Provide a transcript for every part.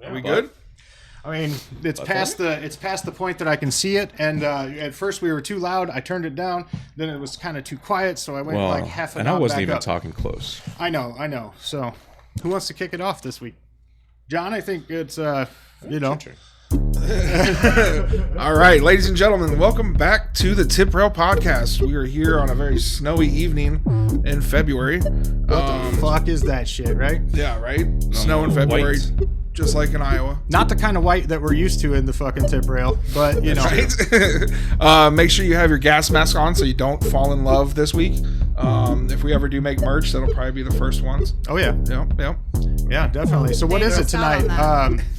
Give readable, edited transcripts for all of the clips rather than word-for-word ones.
Are we good? I mean, it's past the point that I can see it, and at first we were too loud. I turned it down. Then it was kind of too quiet, so I went like half a. And I wasn't even talking close. I know. So, who wants to kick it off this week? John, I think it's you know. All right, ladies and gentlemen, welcome back to the Tip Rail Podcast. We are here on a very snowy evening in February. What the fuck is that shit, right? Yeah, right? Snow in February, just like in Iowa. Not the kind of white that we're used to in the fucking Tip Rail, but you know. Right? Make sure you have your gas mask on so you don't fall in love this week. If we ever do make merch, that'll probably be the first ones. Oh yeah. Yep. Yeah, definitely. So what is it tonight?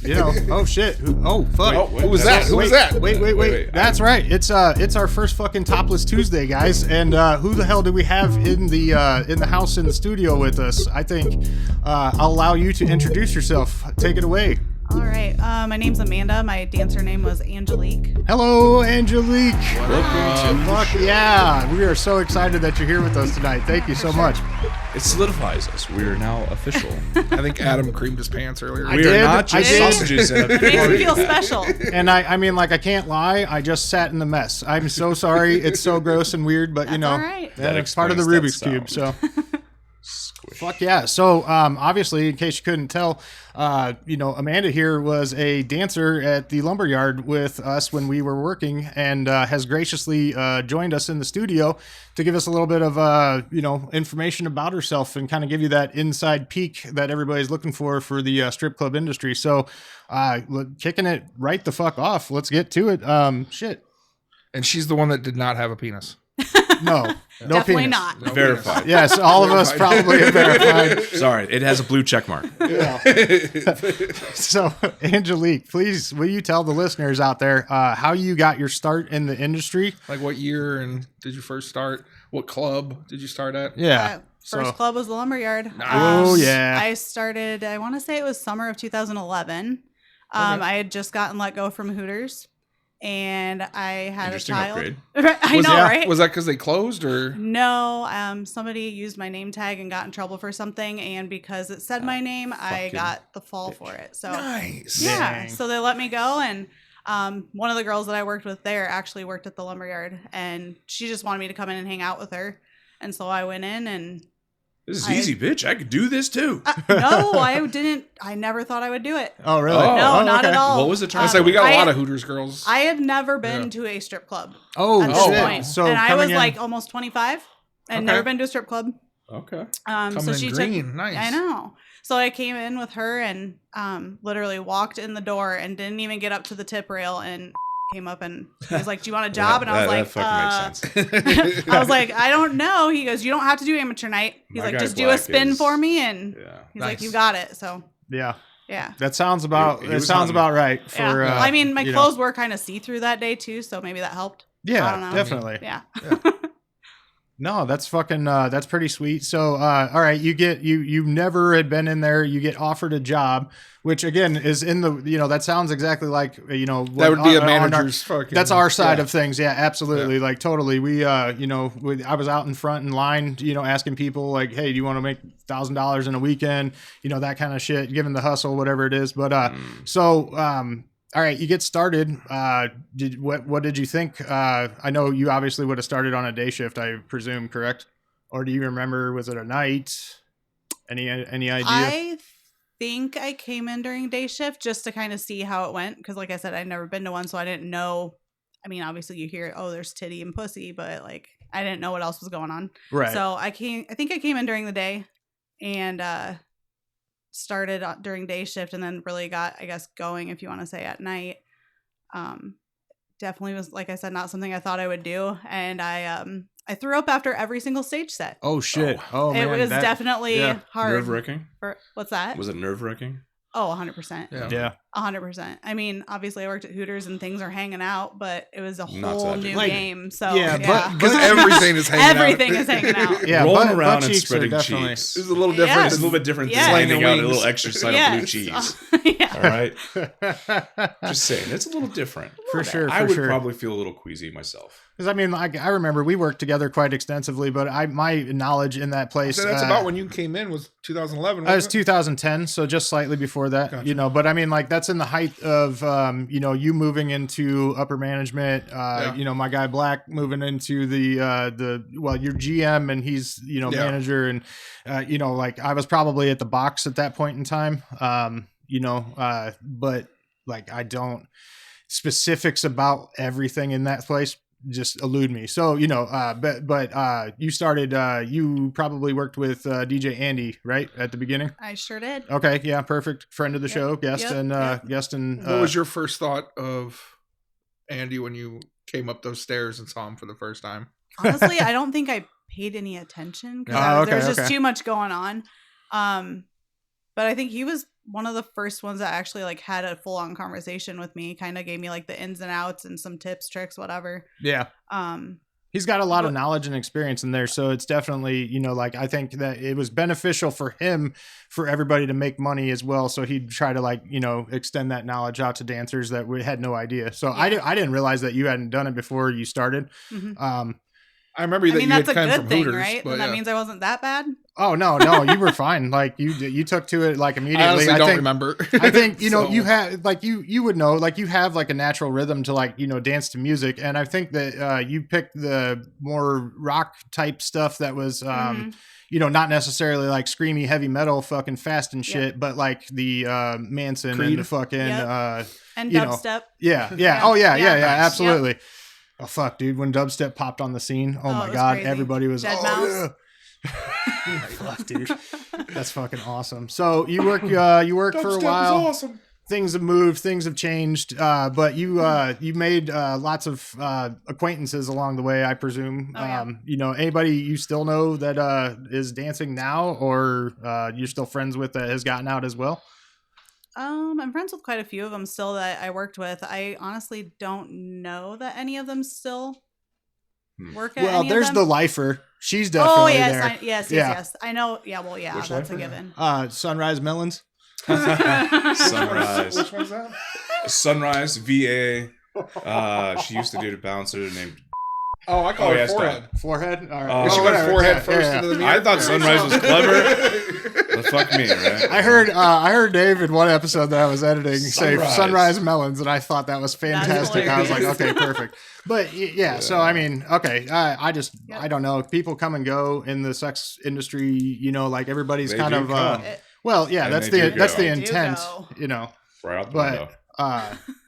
You know, oh shit. Oh fuck. Who was that? Who was that? Wait. That's right. It's our first fucking Topless Tuesday, guys. And who the hell do we have in the house in the studio with us? I think I'll allow you to introduce yourself. Take it away. All right. My name's Amanda. My dancer name was Angelique. Hello, Angelique. Welcome to Fuck yeah. We are so excited that you're here with us tonight. Thank you so much. It solidifies us. We are now official. I think Adam creamed his pants earlier. We are not just sausages in a It makes me feel special. And I mean, like, I can't lie. I just sat in the mess. I'm so sorry. It's so gross and weird, but you know, all right. it's part of the explains Rubik's that Cube. So. Squish. Fuck yeah. So, obviously, in case you couldn't tell, you know, Amanda here was a dancer at the lumberyard with us when we were working and has graciously joined us in the studio to give us a little bit of, you know, information about herself and kind of give you that inside peek that everybody's looking for the strip club industry. So, kicking it right the fuck off. Let's get to it. Shit. And she's the one that did not have a penis. No Definitely penis. not. No Verified. penis. Yes, all of us probably have verified. Sorry, it has a blue check mark. Yeah. So, Angelique, please, will you tell the listeners out there how you got your start in the industry? Like what year and did you first start? What club did you start at? Yeah. First club was the lumberyard. Oh, yeah. I started, I want to say it was summer of 2011. I had just gotten let go from Hooters. And I had a Interesting child. upgrade. Right? Was that because they closed or? No, somebody used my name tag and got in trouble for something, and because it said my name, I got the fall for it. So Nice. yeah, Dang. so they let me go, and one of the girls that I worked with there actually worked at the lumberyard, and she just wanted me to come in and hang out with her, and so I went in and. This is easy, bitch. I could do this too. No, I didn't. I never thought I would do it. Oh, really? Oh. No, not okay. at all. What was the term? I say we got a I- lot of Hooters girls. I had never been to a strip club Oh, at this shit. point. So and I coming was in- like almost 25 and Okay. never been to a strip club. Okay. Coming So in she green. took. Nice. I know. So I came in with her and literally walked in the door and didn't even get up to the tip rail and came up and he was like, "Do you want a job?" And I was like, that fucking makes sense. I was like, "I don't know." He goes, "You don't have to do amateur night." He's My like, guy "Just do a Black spin is- for me," and Yeah. he's Nice. like, "You got it." So Yeah. yeah. That sounds about, He it was sounds on- about right for, Yeah. I mean, my you know. clothes were kind of see-through that day too, so maybe that helped. I Yeah, don't know. definitely. Yeah. No, that's fucking, that's pretty sweet. So, all right, you never had been in there. You get offered a job, which again is in the, you know, that sounds exactly like, you know, That would be a on our- manager's fucking. That's our side yeah. of things. Yeah, absolutely. Like totally. We, you know, I was out in front in line, you know, asking people like, hey, do you want to make $1,000 in a weekend? You know, that kind of shit, given the hustle, whatever it is. But, so, all right, you get started. What did you think? I know you obviously would have started on a day shift, I presume, correct? Or do you remember, was it a night? Any idea? I think I came in during day shift just to kind of see how it went. Because like I said, I'd never been to one, so I didn't know. I mean, obviously you hear, oh, there's titty and pussy, but like I didn't know what else was going on. Right. So I think I came in during the day and started during day shift and then really got, I guess, going, if you want to say, at night. Definitely was, like I said, not something I thought I would do. And I threw up after every single stage set. Oh shit. Oh, It man. was definitely hard. Nerve-wracking? What's that? Was it nerve-wracking? Oh, 100%. Yeah. 100%. I mean, obviously I worked at Hooters and things are hanging out, but it was a Not to whole that new degree. game. So Yeah, yeah, Because everything is hanging everything out. is hanging out. Yeah. Rolling butt around and cheeks are spreading definitely- cheeks. It's a little Yeah. different. It's a little bit different Yeah. than landing out a little Wings. extra side Yes. of blue cheese. Yeah. All right. Just saying, it's a little different. For sure. I For would sure. probably feel a little queasy myself. Because I mean, I remember we worked together quite extensively, but my knowledge in that place. So that's about when you came in was 2011. It was 2010, so just slightly before that, Gotcha. you know. But I mean, like that's in the height of, you know, you moving into upper management. You know, my guy Black moving into your GM and he's manager, and you know, like I was probably at the box at that point in time. You know, but like I don't specifics about everything in that place. Just elude me. So, you know, but you started, you probably worked with DJ Andy, right? At the beginning? I sure did. Okay. Yeah. Perfect. Friend of the show, guest. What was your first thought of Andy when you came up those stairs and saw him for the first time? Honestly, I don't think I paid any attention because there was just too much going on. But I think he was one of the first ones that actually like had a full on conversation with me, kind of gave me like the ins and outs and some tips, tricks, whatever. Yeah. He's got a lot of knowledge and experience in there. So it's definitely, you know, like I think that it was beneficial for him, for everybody to make money as well. So he'd try to like, you know, extend that knowledge out to dancers that we had no idea. So yeah. I didn't realize that you hadn't done it before you started. Mm-hmm. I remember that you had come from thing, Hooters, right? but that means I wasn't that bad. Oh no, you were fine. Like you took to it like immediately. I honestly don't remember. I think you know you have like you would know like you have like a natural rhythm to like dance to music, and I think that you picked the more rock type stuff that was not necessarily like screamy heavy metal fucking fast and shit, but like the Manson Creed. And the fucking and dubstep. Yeah. Oh yeah, absolutely. Yep. Oh fuck, dude! When dubstep popped on the scene, oh my god, crazy. Everybody was Dead yeah. Fuck, dude, that's fucking awesome. So you work for a while. Awesome. Things have moved, things have changed, but you made lots of acquaintances along the way, I presume. Oh, yeah. Anybody you still know that is dancing now, or you're still friends with that has gotten out as well? I'm friends with quite a few of them still that I worked with. I honestly don't know that any of them still work at any there's of them. the lifer. She's definitely there. Yes. I know. Yeah, well, yeah, that's lifer? A given. Sunrise Melons. Sunrise. Which one's that? Sunrise VA. She used to do the bouncer named. Oh, I call it forehead. Forehead? All right. She went forehead first into the mirror. I thought Sunrise was clever. But fuck me, right? I heard Dave in one episode that I was editing say Sunrise Melons, and I thought that was fantastic. I was like, okay, perfect. But yeah, so I mean, okay, I don't know. People come and go in the sex industry, like everybody's kind of that's the intent, Right out the window.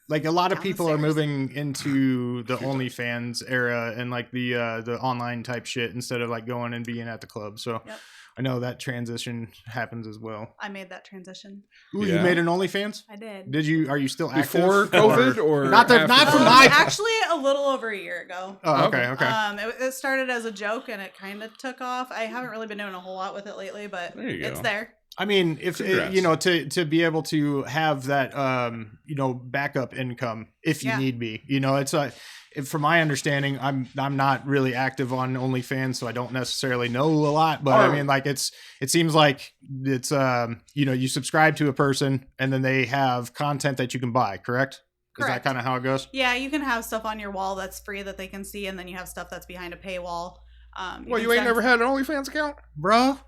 Like a lot of people are moving into the OnlyFans era and like the online type shit instead of like going and being at the club. So I know that transition happens as well. I made that transition. Ooh, you made an OnlyFans? I did. Did you? Are you still active? Before COVID or not from my actually a little over a year ago. Oh, okay. It started as a joke and it kind of took off. I haven't really been doing a whole lot with it lately, but it's there. I mean, if to be able to have that backup income if you need be, it's from my understanding, I'm not really active on OnlyFans, so I don't necessarily know a lot. But I mean, like it seems like it's you subscribe to a person and then they have content that you can buy, correct? Is that kind of how it goes? Yeah, you can have stuff on your wall that's free that they can see, and then you have stuff that's behind a paywall. You ain't never had an OnlyFans account, bro?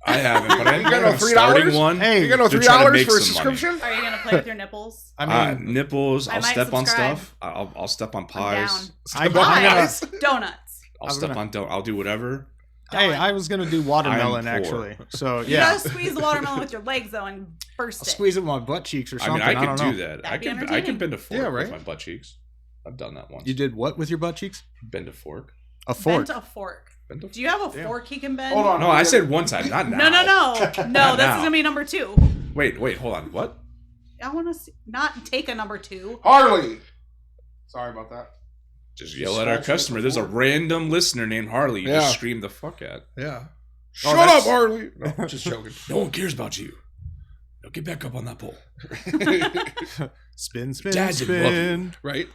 I haven't, but I'm got no $3 one. Hey, you got no $3 for a subscription? Money. Are you gonna play with your nipples? I mean, nipples. I'll step on stuff. I'll step on pies. Donuts. I'll step on. I'll do whatever. Hey, I was gonna do watermelon actually. So you gotta squeeze the watermelon with your legs though and burst it. Squeeze it with my butt cheeks or something. I can do that. I can bend a fork right? with my butt cheeks. I've done that once. You did what with your butt cheeks? Bend a fork. A fork. Bend a fork. Do you have a fork he can bend? Hold on. No, I said one time, not now. No. This is gonna be number 2. Wait, hold on. What? I want to not take a number 2. Harley. Sorry about that. Just yell at our customer. There's a random listener named Harley. You just scream the fuck at. Yeah. Shut up, Harley. No, just joking. No one cares about you. Now get back up on that pole. Spin, Dad spin. Right.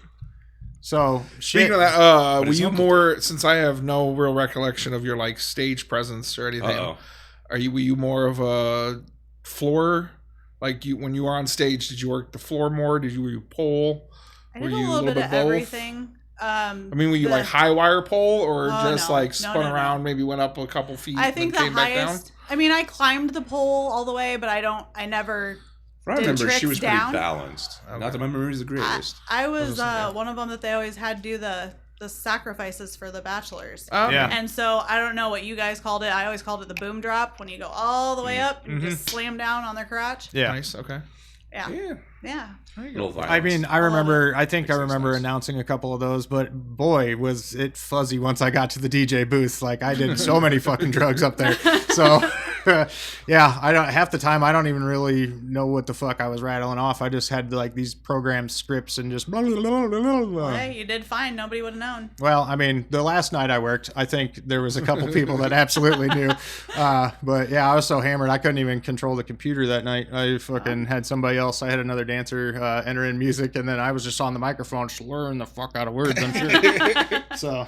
So speaking of that, were you more? Since I have no real recollection of your like stage presence or anything, were you more of a floor? Like you when you were on stage, did you work the floor more? Were you pole? I did a little bit of everything. I mean, were you like high wire pole or just no. like spun around, maybe went up a couple feet? I think the came highest. Back down? I mean, I climbed the pole all the way, but I never. I remember she was down. pretty balanced. Okay. Not that my memory is the greatest. I was one of them that they always had do the sacrifices for the bachelors. Yeah. And so I don't know what you guys called it. I always called it the boom drop when you go all the way up and just slam down on their crotch. Yeah. Nice. Okay. Yeah. I mean, I remember announcing a couple of those, but boy, was it fuzzy once I got to the DJ booth. Like I did so many fucking drugs up there. So yeah, half the time I don't even really know what the fuck I was rattling off. I just had like these programmed scripts and just blah, blah, blah, blah, blah. Well, hey, you did fine. Nobody would have known. Well, I mean, the last night I worked, I think there was a couple people that absolutely knew. But yeah, I was so hammered I couldn't even control the computer that night. I fucking had somebody else. I had another dancer enter in music, and then I was just on the microphone slurring the fuck out of words, I'm sure. So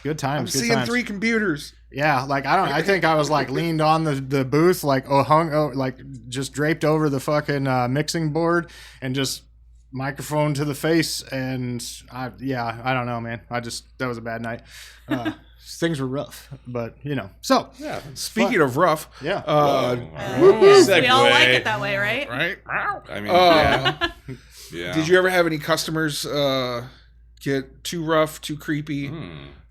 good times. I'm seeing 3 computers. Yeah, like I think I was like leaned on the booth, like like just draped over the fucking mixing board and just microphone to the face, and I don't know, man. That was a bad night. Things were rough, but So yeah. Speaking of rough, yeah. We all like it that way, right? Right. I mean, yeah. Did you ever have any customers get too rough, too creepy,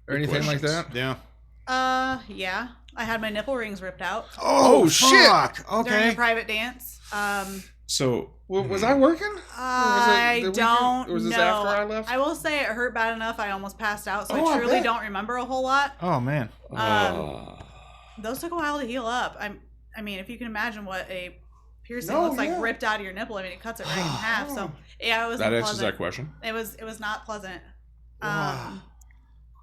or anything like that? Yeah. Yeah. I had my nipple rings ripped out. Oh shit! Okay. During a private dance. So was I working? I don't know. Was this know. after I left? I will say it hurt bad enough. I almost passed out, so I truly don't remember a whole lot. Oh man. Those took a while to heal up. I mean, if you can imagine what a piercing looks like ripped out of your nipple, I mean, it cuts it right in half. So yeah, it was. That answers that question. It was not pleasant.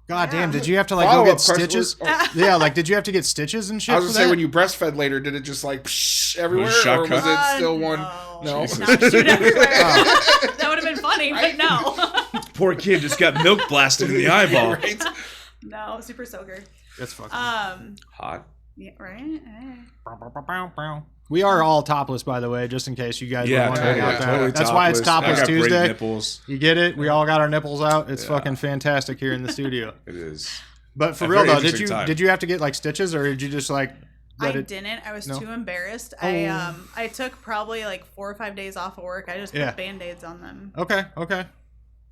God damn, did you have to like go get stitches? Yeah, like did you have to get stitches and shit? I was gonna say, when you breastfed later, did it just like psh, everywhere, or was it still one? No, not shoot everywhere. That would have been funny, but no. Poor kid just got milk blasted in the eyeball. Right? No, super soaker. That's fucking hot. Yeah, right. We are all topless, by the way, just in case you guys were wondering about that. Totally That's why it's Topless Tuesday. Great nipples. You get it? We all got our nipples out. It's fucking fantastic here in the studio. It is. But for real though, did you have to get like stitches, or did you just like? I didn't. I was too embarrassed. I took probably like 4 or 5 days off of work. I just put Band-Aids on them. Okay.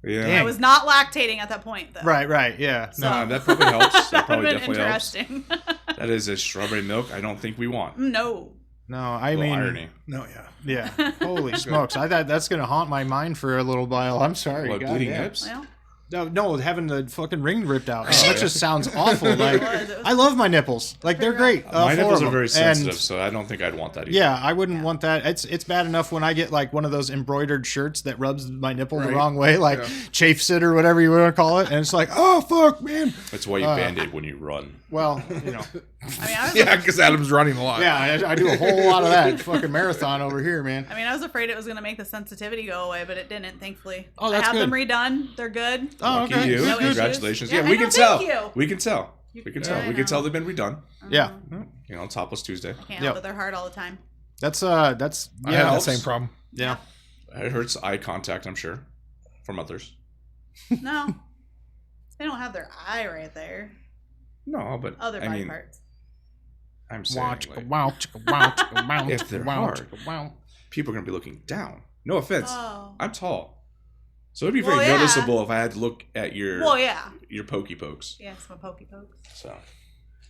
Yeah. Dang. I was not lactating at that point, though. Right. Yeah. So, no, that probably helps. That probably definitely interesting. helps. That is a strawberry milk I don't think we want. No, I mean, irony. No, yeah. Holy smokes! I thought that's gonna haunt my mind for a little while. I'm sorry. What, bleeding hips? Well, No, having the fucking ring ripped out. That just sounds awful. Like, I love my nipples. Like, they're great. My nipples are very sensitive, so I don't think I'd want that either. Yeah, I wouldn't want that. It's bad enough when I get like one of those embroidered shirts that rubs my nipple the wrong way, like chafes it or whatever you want to call it, and it's like, oh fuck, man. That's why you Band-Aid when you run. Well, yeah, because Adam's running a lot. Yeah, I do a whole lot of that fucking marathon over here, man. I mean, I was afraid it was going to make the sensitivity go away, but it didn't, thankfully. Oh, that's I have good. them redone. They're good. Oh, okay. Lucky you. No Congratulations. issues. Yeah, we can tell. Thank you. We can tell. We can tell. We can tell they've been redone. Yeah. Topless Tuesday. Can't help it. They're hard all the time. That's I have that same problem. Yeah. It hurts eye contact, I'm sure, from others. No. They don't have their eye right there. No, but other body parts. I'm saying, if they're hard, people are going to be looking down. No offense. I'm tall. So it'd be very noticeable if I had to look at your pokey pokes. Yes, my pokey pokes. So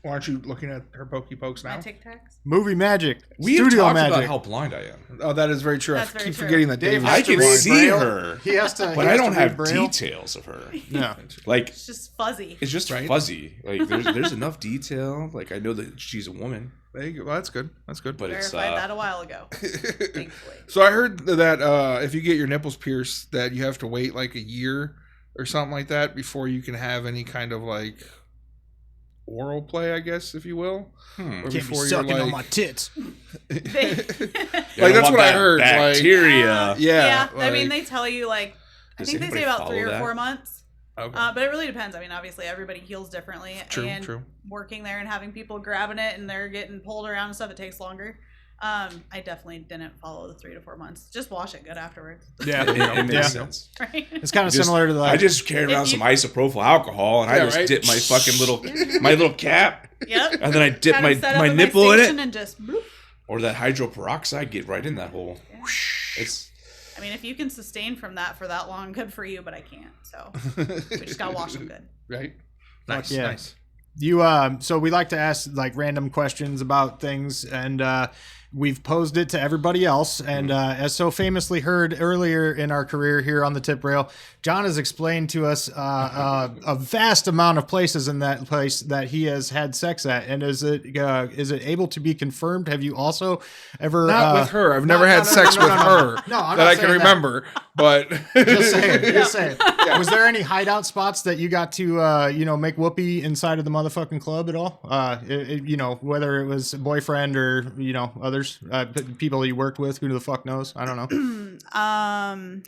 Why aren't you looking at her pokey pokes now? My Tic Tacs. Movie magic. We have talked about how blind I am. Oh, that is very true. That's I very keep true. forgetting that Dave. I can see her. He has to, but I don't have details of her. No, like it's just fuzzy. It's just fuzzy. Like there's enough detail. Like I know that she's a woman. There you go. Well, that's good. That's good. But verified that a while ago. Thankfully. So I heard that if you get your nipples pierced, that you have to wait like a year or something like that before you can have any kind of like oral play, I guess, if you will. Or can't before be sucking you're like, on my tits. Like that's what I heard. Bacteria. Like, yeah. I mean, they tell you like I think they say about 3 or 4 months. Okay. But it really depends. I mean, obviously everybody heals differently. True. Working there and having people grabbing it and they're getting pulled around and stuff, it takes longer. I definitely didn't follow the 3 to 4 months. Just wash it good afterwards. Yeah, it makes sense. Right? It's kind of similar to I just carried around some isopropyl alcohol and I just dip my fucking little cap. Yep. And then I dip my nipple in it. And just bloop. Or that hydroperoxide, get right in that hole. Yeah. I mean, if you can sustain from that for that long, good for you, but I can't. So we just gotta wash them good. Right. Nice. Yeah. Nice. You so we like to ask like random questions about things, and we've posed it to everybody else. And as so famously heard earlier in our career here on the Tip Rail, John has explained to us a vast amount of places in that place that he has had sex at. And is it able to be confirmed? Have you also ever not with her? I've never had sex with her that I can remember. But just saying. Yeah. Was there any hideout spots that you got to make whoopee inside of the motherfucking club at all? Whether it was a boyfriend or others, people you worked with, who the fuck knows? I don't know.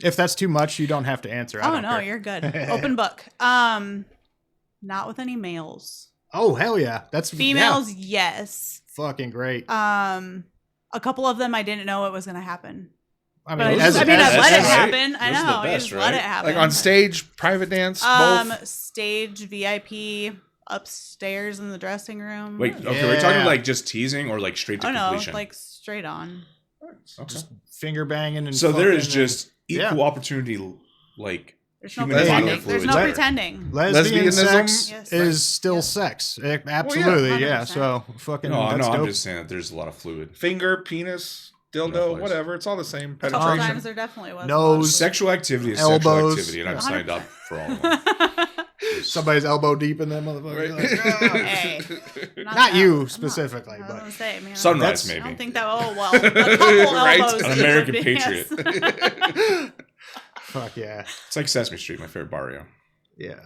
If that's too much, you don't have to answer. Oh no, you're good. Open book. Not with any males. Oh hell yeah, that's females. Yeah. Yes. Fucking great. A couple of them I didn't know it was gonna happen. I mean, I let it happen. I know. I just let it happen. Like on stage, private dance, both? Stage, VIP, upstairs in the dressing room. Wait, okay, we're talking like just teasing or like straight to completion? No, like straight on. Okay. Just finger banging and so there is just equal opportunity, like there's no pretending. There's no pretending. Lesbian sex yes. is still sex. Absolutely, well, yeah. So fucking. No, I'm just saying that there's a lot of fluid. Finger, penis, dildo, whatever. It's all the same. A couple times there definitely was. Nose, sexual activity is elbows, sexual activity, and I've signed up for all of them. Somebody's elbow deep in that motherfucker. Right. Like, hey, not you specifically, but man, sunrise maybe. I don't think that. Oh well, a couple elbows. An American Patriot. Yes. Fuck yeah! It's like Sesame Street, my favorite barrio. Yeah.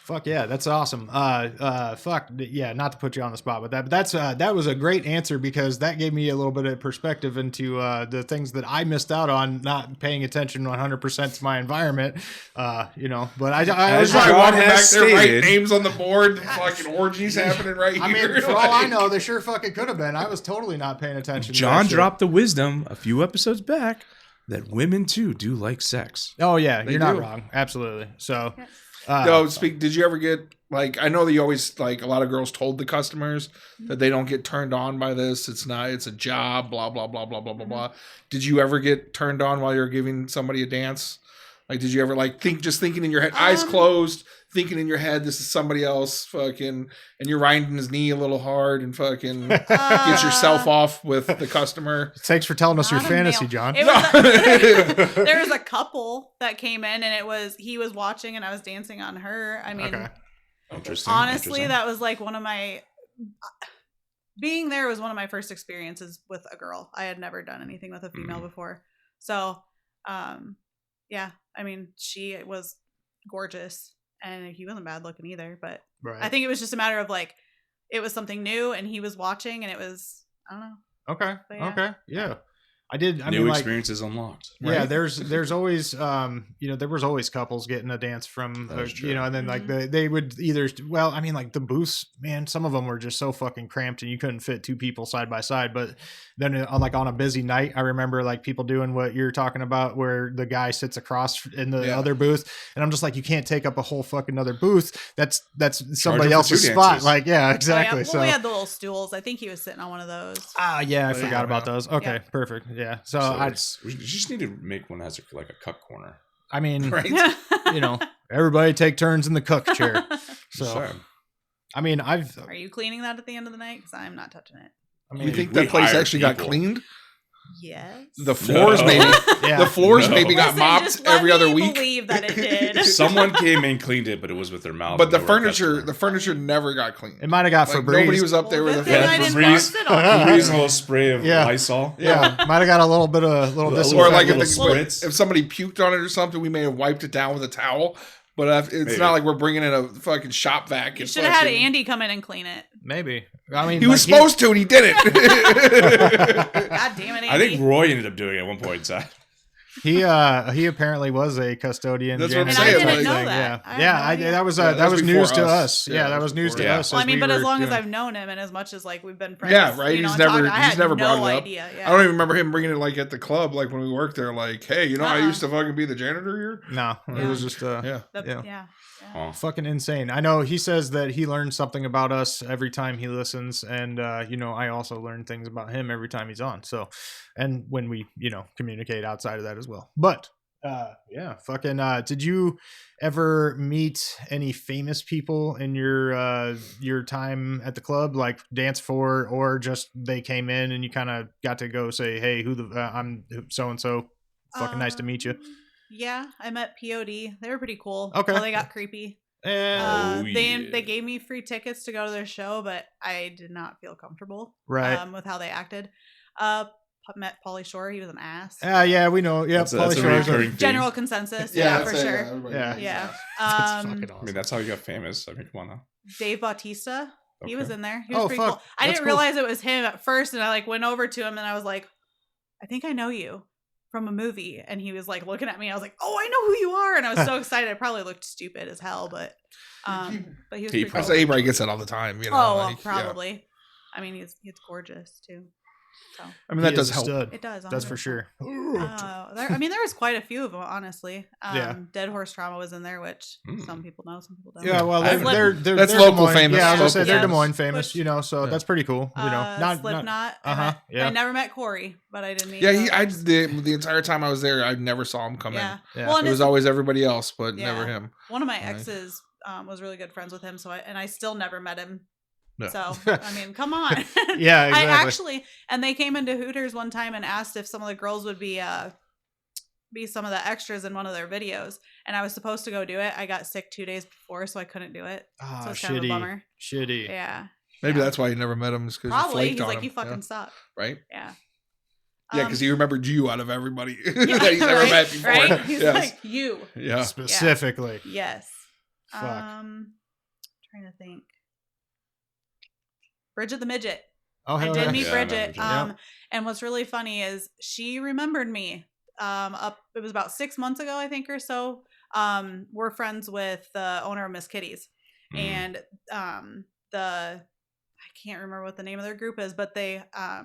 Fuck yeah, that's awesome. Fuck yeah, not to put you on the spot with that, but that was a great answer because that gave me a little bit of perspective into the things that I missed out on, not paying attention 100% to my environment. But I was walking back there, writing names on the board, fucking orgies happening right here. I mean, for all I know, they sure fucking could have been. I was totally not paying attention. John dropped the wisdom a few episodes back that women too do like sex. Oh yeah, you're not wrong. Absolutely. So. Did you ever get like? I know that you always like a lot of girls told the customers that they don't get turned on by this. It's a job. Blah blah blah blah blah blah blah. Did you ever get turned on while you were giving somebody a dance? Like, did you ever like thinking in your head, eyes closed, thinking in your head, this is somebody else, fucking, and you're riding his knee a little hard and fucking get yourself off with the customer. Thanks for telling us your fantasy, John. There was a couple that came in and he was watching and I was dancing on her. I mean, honestly, that was like being there was one of my first experiences with a girl. I had never done anything with a female before. So, yeah, I mean, she was gorgeous and he wasn't bad looking either, but I think it was just a matter of like, it was something new and he was watching and it was, I don't know. Okay. Yeah. Okay. Yeah. I did. New experiences unlocked. Right? Yeah, there's always there was always couples getting a dance from and then like they would either like the booths, man, some of them were just so fucking cramped and you couldn't fit two people side by side. But then like on a busy night, I remember like people doing what you're talking about, where the guy sits across in the other booth, and I'm just like, you can't take up a whole fucking other booth. That's somebody else's spot. Dances. Like exactly. Oh, yeah. Well, so we had the little stools. I think he was sitting on one of those. I forgot about those. Okay, perfect. Yeah. So we just need to make one that has like a cuck corner. I mean, right? Everybody take turns in the cook chair. So, I mean, Are you cleaning that at the end of the night? Because I'm not touching it. I mean, you think that place actually got cleaned? Yes. The floors the floors maybe got mopped every other week. Believe that it did. Someone came and cleaned it, but it was with their mouth. But the furniture never got cleaned. It might have got Febreze. Nobody was up there with a Febreze. A little spray of Lysol. Yeah, might have got a little bit of or like if somebody puked on it or something, we may have wiped it down with a towel. But it's not like we're bringing in a fucking shop vac. You should have had Andy come in and clean it. Maybe. I mean, he was supposed to, and he didn't. God damn it, Andy. I think Roy ended up doing it at one point in time. He apparently was a custodian. That's what I'm and saying. I didn't like, know that. That was was news before to us. us. Yeah, that was news to us. Well, I mean, but as long as doing- I've known him and as much as like we've been friends, Yeah, right. You know, He's never I had never no brought it up. idea. I don't even remember him bringing it like at the club, like when we worked there. Like, hey, you know, I used to fucking be the janitor here. No, it was just Yeah. fucking insane. I know he says that he learns something about us every time he listens, and I also learn things about him every time he's on. So, and when we communicate outside of that as well. But did you ever meet any famous people in your time at the club, like dance for, or just they came in and you kind of got to go say, hey, I'm so and so, fucking nice to meet you. Yeah, I met POD. They were pretty cool. Okay. They got creepy. They gave me free tickets to go to their show, but I did not feel comfortable with how they acted. Met Pauly Shore. He was an ass. Yeah, we know. Yeah, that's a recurring general theme. consensus. Yeah, for sure. Yeah. That's fucking awesome. I mean, that's how you got famous. I mean, come on now. Dave Bautista. He was in there. He was Oh, pretty fuck. cool. I That's didn't realize it was him at first, and I like went over to him and I was like, I think I know you from a movie. And he was like looking at me. I was like, oh, I know who you are. And I was so excited. I probably looked stupid as hell, but he was pretty cool. He probably gets that all the time. You know, well, probably. Yeah. I mean, he's gorgeous too. So. I mean, that does help. Stud. It does. 100%. That's for sure. There was quite a few of them, honestly. Dead Horse Trauma was in there, which some people know, some people don't. Yeah, well, that's they're local Des Moines. famous. Yeah, I was gonna say they're Yes. Des Moines famous, so that's pretty cool. Slipknot. I never met Corey, but I didn't meet. Yeah, the entire time I was there, I never saw him come in. Yeah. Well, it was always everybody else, but never him. One of my exes was really good friends with him, so I still never met him. No. So I mean, come on. Yeah, exactly. I actually, and they came into Hooters one time and asked if some of the girls would be some of the extras in one of their videos, and I was supposed to go do it. I got sick 2 days before, so I couldn't do it. So it's kind of a bummer. Shitty. Yeah. Maybe that's why you never met him, is because probably you he's flaked like on him. you fucking suck. Right. Yeah. Yeah, because he remembered you out of everybody that Yeah, he's ever met before. Right? He's like you. Yeah. Specifically. Yes. Fuck. Trying to think. Bridget the Midget. Oh, I did meet Yeah, Bridget. I And what's really funny is she remembered me. It was about 6 months ago, I think, or so. We're friends with the owner of Miss Kitty's, and I can't remember what the name of their group is, but they what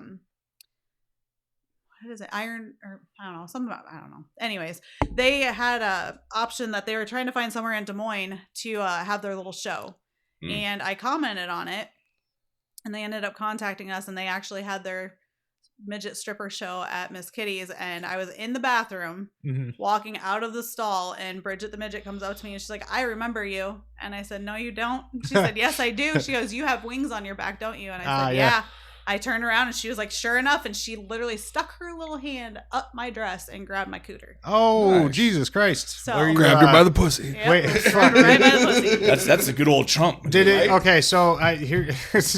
is it? Iron, or I don't know, something about, I don't know. Anyways, they had a option that they were trying to find somewhere in Des Moines to have their little show, and I commented on it. And they ended up contacting us, and they actually had their midget stripper show at Miss Kitty's. And I was in the bathroom walking out of the stall, and Bridget the Midget comes up to me and she's like, I remember you. And I said, no, you don't. She said, yes, I do. She goes, you have wings on your back, don't you? And I said, yeah. I turned around and she was like, sure enough. And she literally stuck her little hand up my dress and grabbed my cooter. Oh, nice. Jesus Christ. So, grabbed her by the pussy. Yep, Wait, right by the pussy. That's a good old chunk. Did it? Right? Okay, so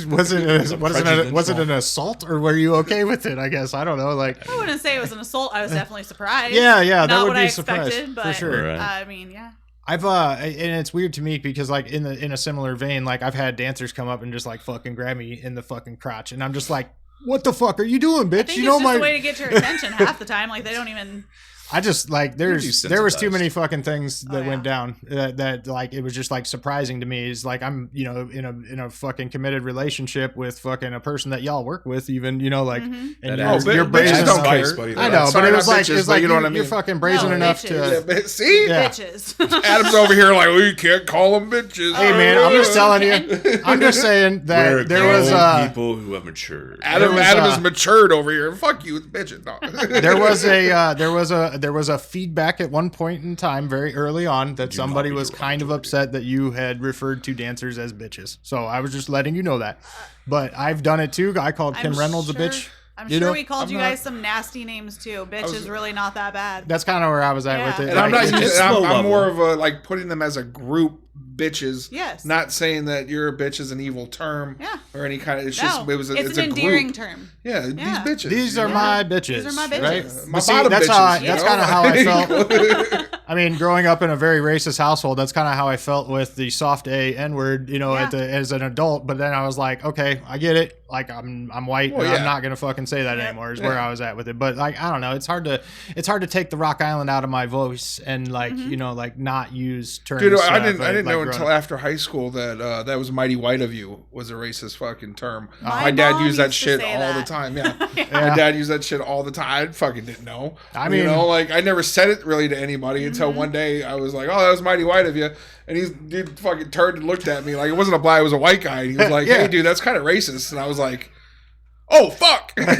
was it an assault, or were you okay with it? I guess I don't know. Like, I wouldn't say it was an assault. I was definitely surprised. Yeah, Not that would what be I a surprise expected, but for sure. Right. I mean, yeah. I've and it's weird to me because like in a similar vein, like I've had dancers come up and just like fucking grab me in the fucking crotch, and I'm just like, what the fuck are you doing, bitch? I think You know it's just a way to get your attention half the time. Like they don't even. I just like there was too desensitized. many fucking things that went down that like it was just like surprising to me. Is like I'm in a fucking committed relationship with fucking a person that y'all work with, even like and you're brazen don't enough. care. I know, but it was like you know what I mean. You're fucking brazen enough bitches. to See, Bitches. Adam's over here like, well, you can't call them bitches. Hey man, I'm just telling you. I'm just saying that there was people who have matured. Adam is matured over here. Fuck you, bitches. No. there was a feedback at one point in time very early on that somebody was kind of upset that you had referred to dancers as bitches. So I was just letting you know that. But I've done it too. I called Kim Reynolds a bitch. I'm sure we called you guys some nasty names too. Bitch is really not that bad. That's kind of where I was at with it. And I'm not It's using. low I'm more level. of a like putting them as a group, bitches. Yes. Not saying that you're a bitch is an evil term. Yeah. Or any kind of. It's No, just it's a an endearing group. term. Yeah, these bitches. These are my bitches. These are my bitches. Right? My But see, bottom that's bitches. that's kind of how I felt. I mean, growing up in a very racist household, that's kind of how I felt with the soft A N-word, as an adult. But then I was like, okay, I get it. like I'm white. Well, and yeah. I'm not gonna fucking say that anymore. Is where I was at with it. But like I don't know. It's hard to take the Rock Island out of my voice and like you know like not use terms. Dude, I didn't like, know growing until up. after high school that that was mighty white of you was a racist fucking term. My dad mom used that used to shit say all that. the time. Yeah. Yeah. My dad used that shit all the time. I fucking didn't know. I you mean- know, like I never said it really to anybody until one day I was like, "Oh, that was mighty white of you," and dude fucking turned and looked at me like it wasn't a black, it was a white guy. And he was like, Yeah. "Hey, dude, that's kind of racist," and I was like, "Oh fuck!" Like,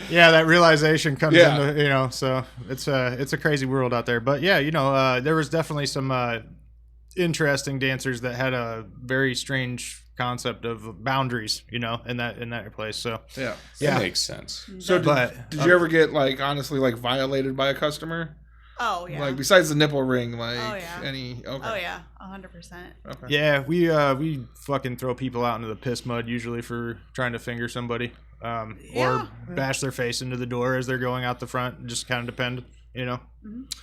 Yeah, that realization comes Yeah. into, you know, so it's a crazy world out there. But yeah, you know, there was definitely some interesting dancers that had a very strange concept of boundaries, you know, in that place. So yeah. That makes sense. So But- did you ever get like honestly like violated by a customer? Oh yeah. Like besides the nipple ring, like Oh, yeah. any okay. Oh yeah, 100%. Okay. Yeah, we fucking throw people out into the piss mud usually for trying to finger somebody, Yeah. or bash their face into the door as they're going out the front. Just kind of depend, you know.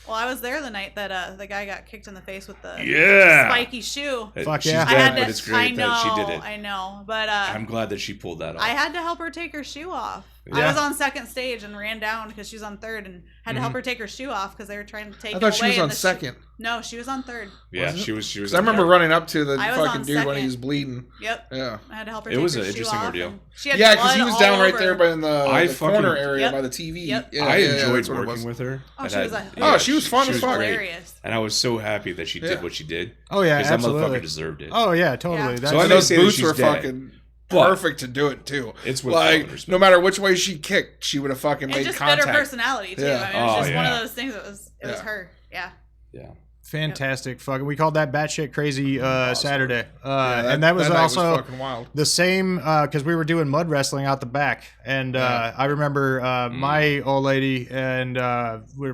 Well, I was there the night that the guy got kicked in the face with the Yeah. spiky shoe. Fuck She's yeah. dead, I had to. but it's great I know. that she did it. I know, but I'm glad that she pulled that off. I had to help her take her shoe off. I Yeah. was on second stage and ran down because she was on third, and had to help her take her shoe off because they were trying to take I it thought she away. was and on the second. No, she was on third. Yeah, she was. 'Cause I remember running up to the I was fucking on dude when he second. was bleeding. Yep. Yeah. I had to help her. It take was her an shoe interesting off, ordeal. and She had Yeah, because he blood was all down right over. there by the fucking- corner area Yep. by the TV. Yep. Yeah, I yeah, enjoyed that's what it was. working with her. Oh, And she was she was fun as fuck. great. Hilarious. And I was so happy that she Yeah. did what she did. Oh yeah, Because that absolutely. motherfucker deserved it. Oh yeah, totally. Yeah. That's, So I And may those say that boots she's were dead, fucking but perfect to do it too. it's with like respect. no matter which way she kicked, she would have fucking It made just contact. fit her personality too. Yeah. I mean, it was Oh, just one yeah. of those things. It was Yeah. her. Yeah. Yeah. fantastic. Fucking, we called that batshit crazy Saturday, Yeah, and that was night also fucking wild. the same because we were doing mud wrestling out the back, and I remember my old lady and we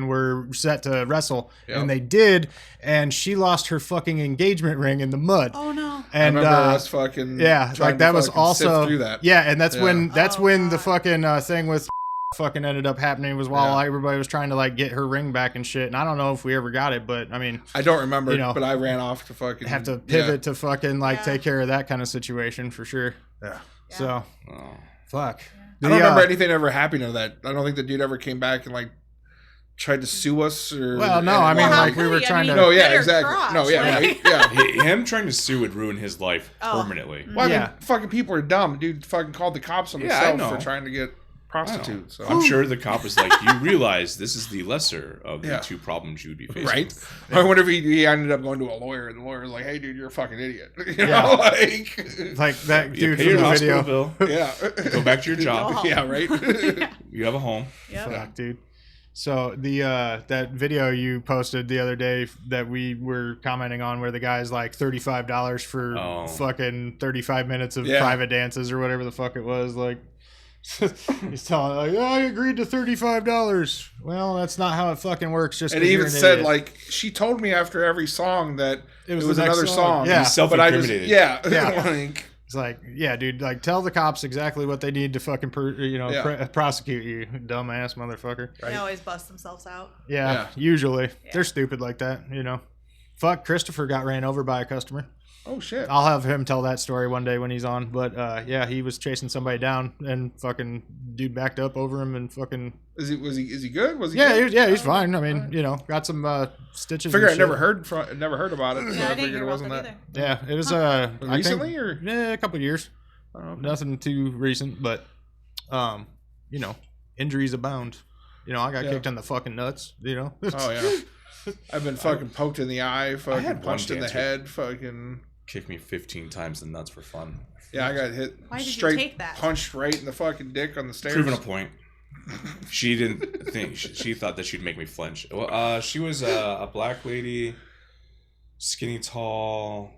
were set to wrestle, Yep. and they did, and she lost her fucking engagement ring in the mud. Oh no. I And remember us fucking yeah, trying like that to was fucking also sift through that. yeah, and that's Yeah. when Oh, the God. fucking thing with fucking ended up happening was while Yeah. everybody was trying to like get her ring back and shit, and I don't know if we ever got it, but I mean I don't remember, You know, but I ran off to fucking have to pivot to fucking like Yeah. take care of that kind of situation for sure. Yeah. So Oh. fuck. I don't remember anything ever happening to that. I don't think the dude ever came back and like tried to sue us or. Well, no, I mean, Well, how like, we could were he? I trying mean, to- No, yeah, bit her exactly. crotch, No, yeah, like- right, yeah. Him trying to sue would ruin his life Oh. permanently. Well, I mean, Yeah. fucking people are dumb. Dude fucking called the cops on Yeah, I himself know. for trying to get prostitutes. So. I'm sure the cop was like, "You realize this is the lesser of the Yeah. two problems you would be facing." Right? I wonder if he ended up going to a lawyer, and the lawyer was like, "Hey, dude, you're a fucking idiot." You Yeah. know, like, Like that You dude pay from your the hospital video. bill. yeah, Go back to your job. home. yeah, right. You have a home. Yep. Fuck, dude. So the that video you posted the other day that we were commenting on, where the guy's like $35 for Oh. fucking 35 minutes of Yeah. private dances or whatever the fuck it was, like. He's telling like, I agreed to $35. Well, that's not how it fucking works. Just And 'cause he you're even an said, idiot. like, she told me after every song that it was the next another song. Yeah. He's But I just, self-incriminated. yeah, Yeah. like, It's like, yeah, dude, like tell the cops exactly what they need to fucking, Yeah. prosecute you, dumbass motherfucker. They always bust themselves out. Yeah, Yeah. usually they're stupid like that, you know. Fuck, Christopher got ran over by a customer. oh shit. I'll have him tell that story one day when he's on. But yeah, he was chasing somebody down and fucking dude backed up over him and fucking Is he good? Was he? yeah, good? he's fine. I mean, you know, got some stitches. Figure and I never shit. heard about it. So Yeah, I I didn't figured hear it about wasn't that that. either. Yeah, it was I Recently think, or a couple of years. Oh, okay. Nothing too recent, but you know, injuries abound. You know, I got Yeah. kicked in the fucking nuts. You know. Oh yeah. I've been fucking poked in the eye, fucking had one punched in the dancer. head, fucking. Kicked me 15 times in the nuts for fun. Yeah, I got hit Why did you straight, take that? punched right in the fucking dick on the stairs. Proving a point. She didn't think she thought that she'd make me flinch. Well, she was a black lady, skinny, tall,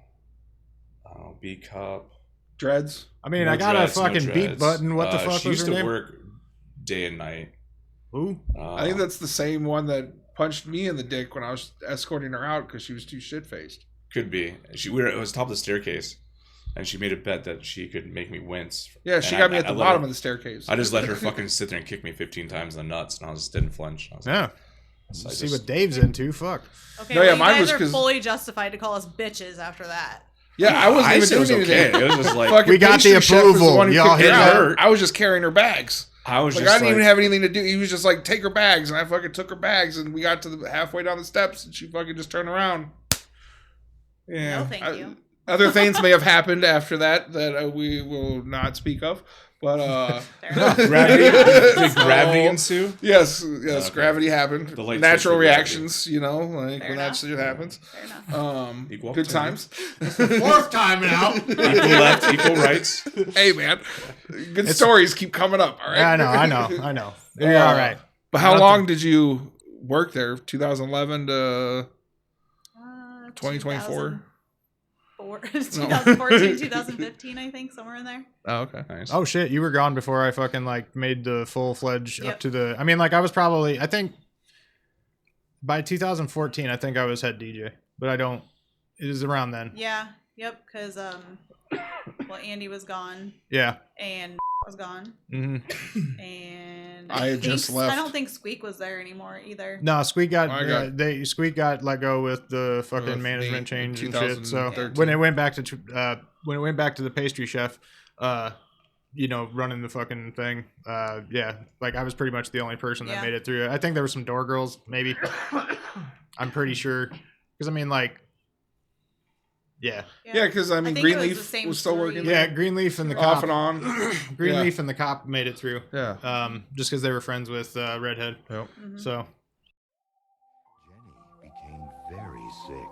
B cup. Dreads. I mean, No I got dreads, a no fucking beat dreads. button. What the fuck She was used her to name? work day and night. Who? I think that's the same one that punched me in the dick when I was escorting her out because she was too shit faced. Could be. It was top of the staircase, and she made a bet that she could make me wince. Yeah, she And got me at I the let bottom her- of the staircase. I just let her fucking sit there and kick me 15 times in the nuts, and I just didn't flinch. I was like, Yeah. so I See just- what Dave's into. Fuck. Okay, No, yeah, well, mine you was guys are 'cause- fully justified to call us bitches after that. Yeah, I wasn't I even said it was doing anything. okay. It was just like Fucking We got the pastry chef was approval. one who Y'all kicked hear her that? out. I was just carrying her bags. I was Like just I didn't even have anything to do. He was just like, take her bags, and I fucking took her bags, and we got to the halfway down the steps, and she fucking just turned around. Yeah. No, thank you. Other things may have happened after that we will not speak of, but Fair enough. Did gravity ensue? yes, Okay. gravity happened. The light Natural switch for reactions, you know, like Fair when enough. that shit happens. Fair enough. Equal Good opportunity. times. Fourth time now. Equal left, equal rights. Hey man, good stories keep coming up. All right, I know. You're all right. But how Nothing. long did you work there? 2011 to 2024. 2014, 2015, I think, somewhere in there. Oh, okay. Nice. Oh shit, you were gone before I fucking like made the full fledged Yep. up to the. I mean, like I was probably. I think by 2014, I think I was head DJ, but I don't. It was around then. Yeah. Yep. Because well, Andy was gone Yeah. and was gone, hmm and I had just left. I don't think Squeak was there anymore either. No, Squeak got I got- Squeak got let go with the fucking With management the change and shit. So 2013. when it went back to the pastry chef, you know, running the fucking thing, yeah, like I was pretty much the only person that Yeah. made it through. I think there were some door girls, maybe. I'm pretty sure, because I mean, like, yeah, Yeah, because I mean, think it was the Greenleaf same was still story. working. yeah. there. Greenleaf and the Off cop, and on. Greenleaf and the cop made it through. Yeah. Just because they were friends with Redhead. Yep. Mhm. So Jenny became very sick.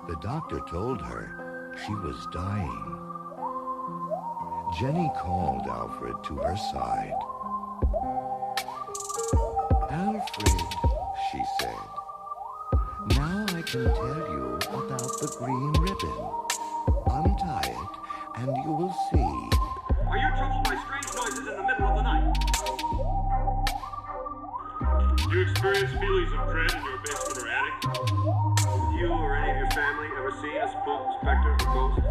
The doctor told her she was dying. Jenny called Alfred to her side. Alfred, she said, now I can tell you about the green ribbon. Untie it, and you will see. Are you troubled by strange noises in the middle of the night? Do you experience feelings of dread in your basement or attic? Have you or any of your family ever seen a spook, specter, or ghost?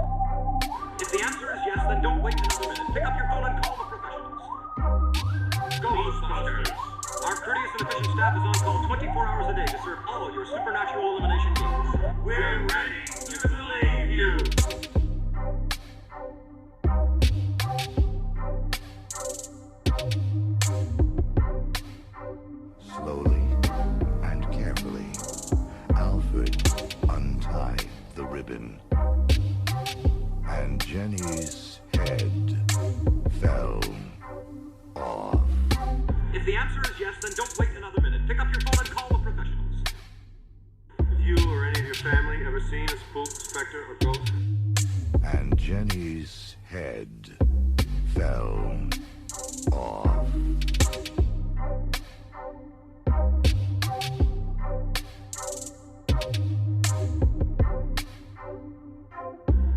If the answer is yes, then don't wait another minute. Pick up your phone and call the professionals. Ghostbusters. Our courteous and efficient staff is on call 24 hours a day to serve all your supernatural elimination needs. We're ready to believe you. Slowly and carefully, Alfred untied the ribbon, and Jenny's head fell off. If the answer is yes, then don't wait another minute. Pick up your phone and call the professionals. Have you or any of your family ever seen a spook, specter, or ghost? And Jenny's head fell off.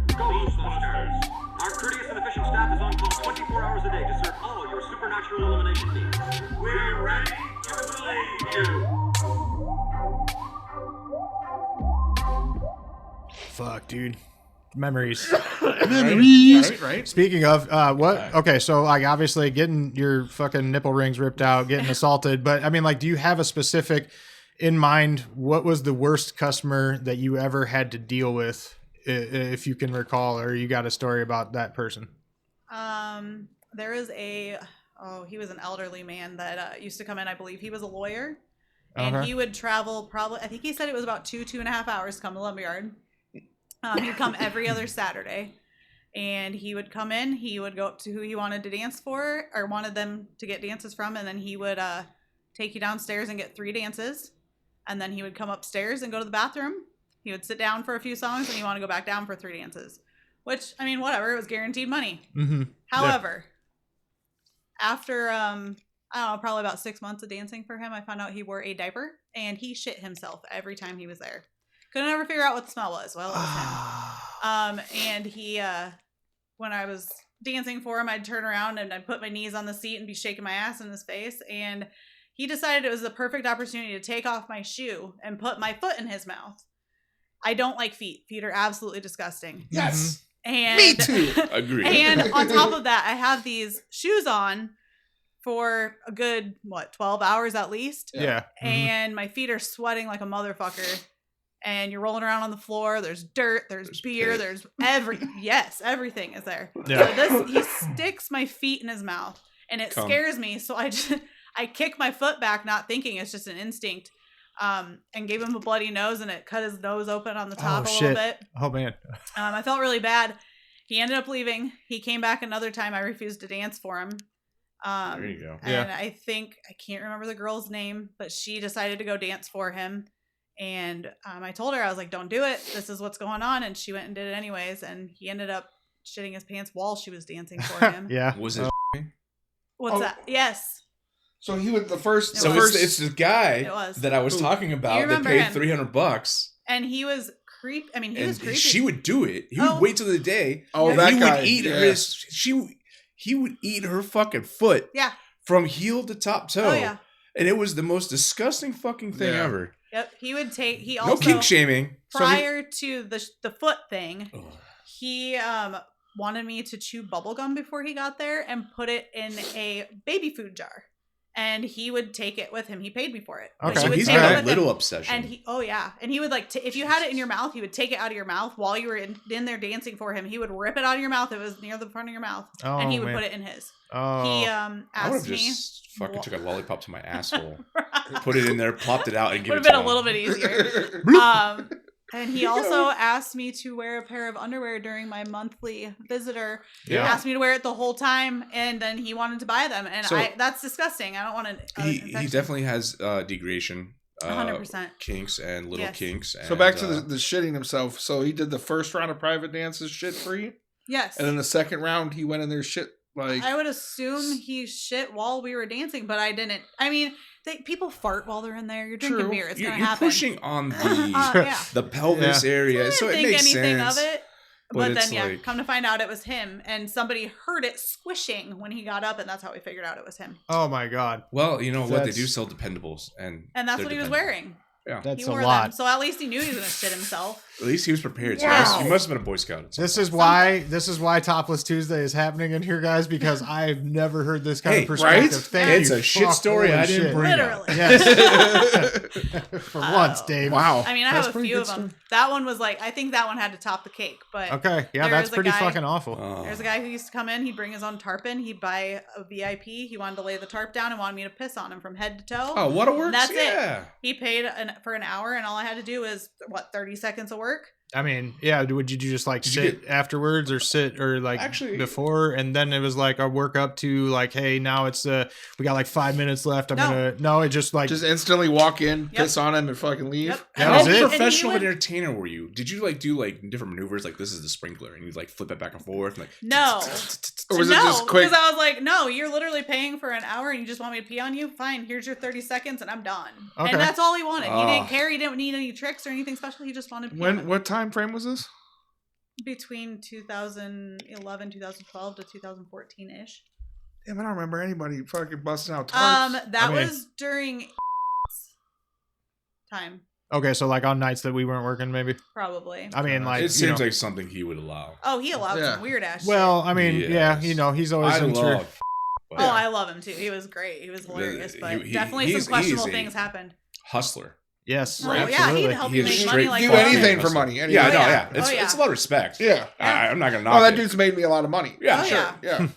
Ghostbusters. Our courteous and efficient staff is on call 24 hours a day to serve all your supernatural elimination needs. We're ready to believe you. fuck, dude. Memories. Right. Speaking of, what? Okay, so like obviously getting your fucking nipple rings ripped out, getting assaulted, but I mean, like, do you have a specific in mind? What was the worst customer that you ever had to deal with, if you can recall, or you got a story about that person? There is he was an elderly man that used to come in. I believe he was a lawyer, and Okay. he would travel probably. I think he said it was about 2.5 hours to come to Lumberyard. He'd come every other Saturday, and he would come in. He would go up to who he wanted to dance for, or wanted them to get dances from, and then he would take you downstairs and get 3 dances, and then he would come upstairs and go to the bathroom. He would sit down for a few songs, and you want to go back down for 3 dances. Which, I mean, whatever. It was guaranteed money. Mm-hmm. However, after I don't know, probably about 6 months of dancing for him, I found out he wore a diaper, and he shit himself every time he was there. Couldn't ever figure out what the smell was. Well, it was him. And he, when I was dancing for him, I'd turn around and I'd put my knees on the seat and be shaking my ass in his face. And he decided it was the perfect opportunity to take off my shoe and put my foot in his mouth. I don't like feet. Feet are absolutely disgusting. Yes. And Me too. Agreed. And on top of that, I have these shoes on for a good 12 hours at least, Yeah. and my feet are sweating like a motherfucker. and you're rolling around on the floor. There's dirt, there's beer, pit. there's everything is there. Yeah. So he sticks my feet in his mouth, and it Come. scares me. So I kick my foot back, not thinking, it's just an instinct. And gave him a bloody nose, and it cut his nose open on the top a little bit. Oh man. I felt really bad. He ended up leaving. He came back another time. I refused to dance for him. There you go. And Yeah. I can't remember the girl's name, but she decided to go dance for him. And I told her, I was like, don't do it. This is what's going on. And she went and did it anyways. And he ended up shitting his pants while she was dancing for him. Yeah. Was it? What's that? Yes. So he was the first. It So was. it's the guy It was. that I was talking You about that remember paid him. $300, And he was he and was creepy. she would do it. He would Oh. wait till the day. Oh, and that he guy. would eat Yeah. he would eat her fucking foot Yeah. from heel to top toe. Oh, yeah. And it was the most disgusting fucking thing Yeah. ever. Yep. He would take, he No also, kink shaming. prior to the foot thing, Ugh. he wanted me to chew bubble gum before he got there and put it in a baby food jar. And he would take it with him. He paid me for it. But Okay. he So would he's take got it a with little him. obsession. And and he would like, if you had it in your mouth, he would take it out of your mouth while you were in there dancing for him. He would rip it out of your mouth. It was near the front of your mouth. Oh, And he would man. put it in his. Oh. He I would have asked me. just fucking Wha- took a lollipop to my asshole, put it in there, plopped it out, and give Would it have to been a little him. bit easier. And he also asked me to wear a pair of underwear during my monthly visitor. He Yeah. asked me to wear it the whole time, and then he wanted to buy them, and So- that's disgusting. I don't want to. He definitely has degradation, 100%. kinks and little Yes. kinks. And, So back to the shitting himself. So he did the first round of private dances shit free, Yes. and then the second round he went in there shit like. I would assume he shit while we were dancing, but I didn't. I mean, people fart while they're in there. You're drinking True. beer. It's you're gonna happen. pushing on the Yeah. the pelvis area, I didn't so it think makes anything sense. of it. but But it's then, yeah, like- come to find out it was him, and somebody heard it squishing when he got up, and that's how we figured out it was him. Oh my god. Well, you know what? They That's- do sell dependables, and And that's they're what he was dependable. wearing. Yeah, That's He a wore lot. them, so at least he knew he was gonna shit himself. at least he was prepared. So Wow. he must have been a Boy Scout. This is why Topless Tuesday is happening in here, guys, because I've never heard this kind Hey, of perspective. right? Thank It's you. a shit Fuck, story holy I didn't shit. bring. Literally. Yes. For once, Dave. Wow. I mean, I That's have a pretty few good of them. stuff. That one was like, I think that one had to top the cake. But Okay. Yeah, There that's is a pretty guy- fucking awful. there's a guy who used to come in. He'd bring his own tarpon. He'd buy a VIP. He wanted to lay the tarp down and wanted me to piss on him from head to toe. Oh, what a work! That's it. Yeah. He paid for an hour, and all I had to do was 30 seconds of work. I mean, yeah. Did you just like Did you sit afterwards or sit or like Actually- before, and then it was like a work up to like, hey, now it's we got like 5 minutes left. No. It just like Just instantly walk in, Yep. piss on him, and fucking leave. Yep. That How was it? professional And he would- entertainer were you? Did you like do like different maneuvers? Like this is the sprinkler, and you like flip it back and forth. And, like No. Or was no, it just quick? because I was like, no, you're literally paying for an hour and you just want me to pee on you? Fine, here's your 30 seconds and I'm done. Okay. And that's all he wanted. He Oh. didn't care. He didn't need any tricks or anything special. He just wanted to pee on him. What time frame was this? Between 2011, 2012 to 2014-ish. Damn, I don't remember anybody fucking busting out tarps. That I mean- was during time, okay. So like on nights that we weren't working, maybe. probably. I mean, like it seems you know, like something he would allow. Oh, he allowed Yeah. some weird ass well, shit. I mean, Yes. yeah, he's always I into. love. Oh, I love him too. He was great. He was hilarious, but definitely he's- some questionable he's a- things happened. Hustler. Yes, Oh, yeah, absolutely. he'd help He you is make straight money like Do fucking that. anything for hustler. money. Anyway. Yeah, Oh, no, yeah. yeah. Oh, yeah. It's a lot of respect. Yeah. I'm not gonna knock Oh, that it. dude's made me a lot of money. Yeah, Oh, sure. yeah. Yeah.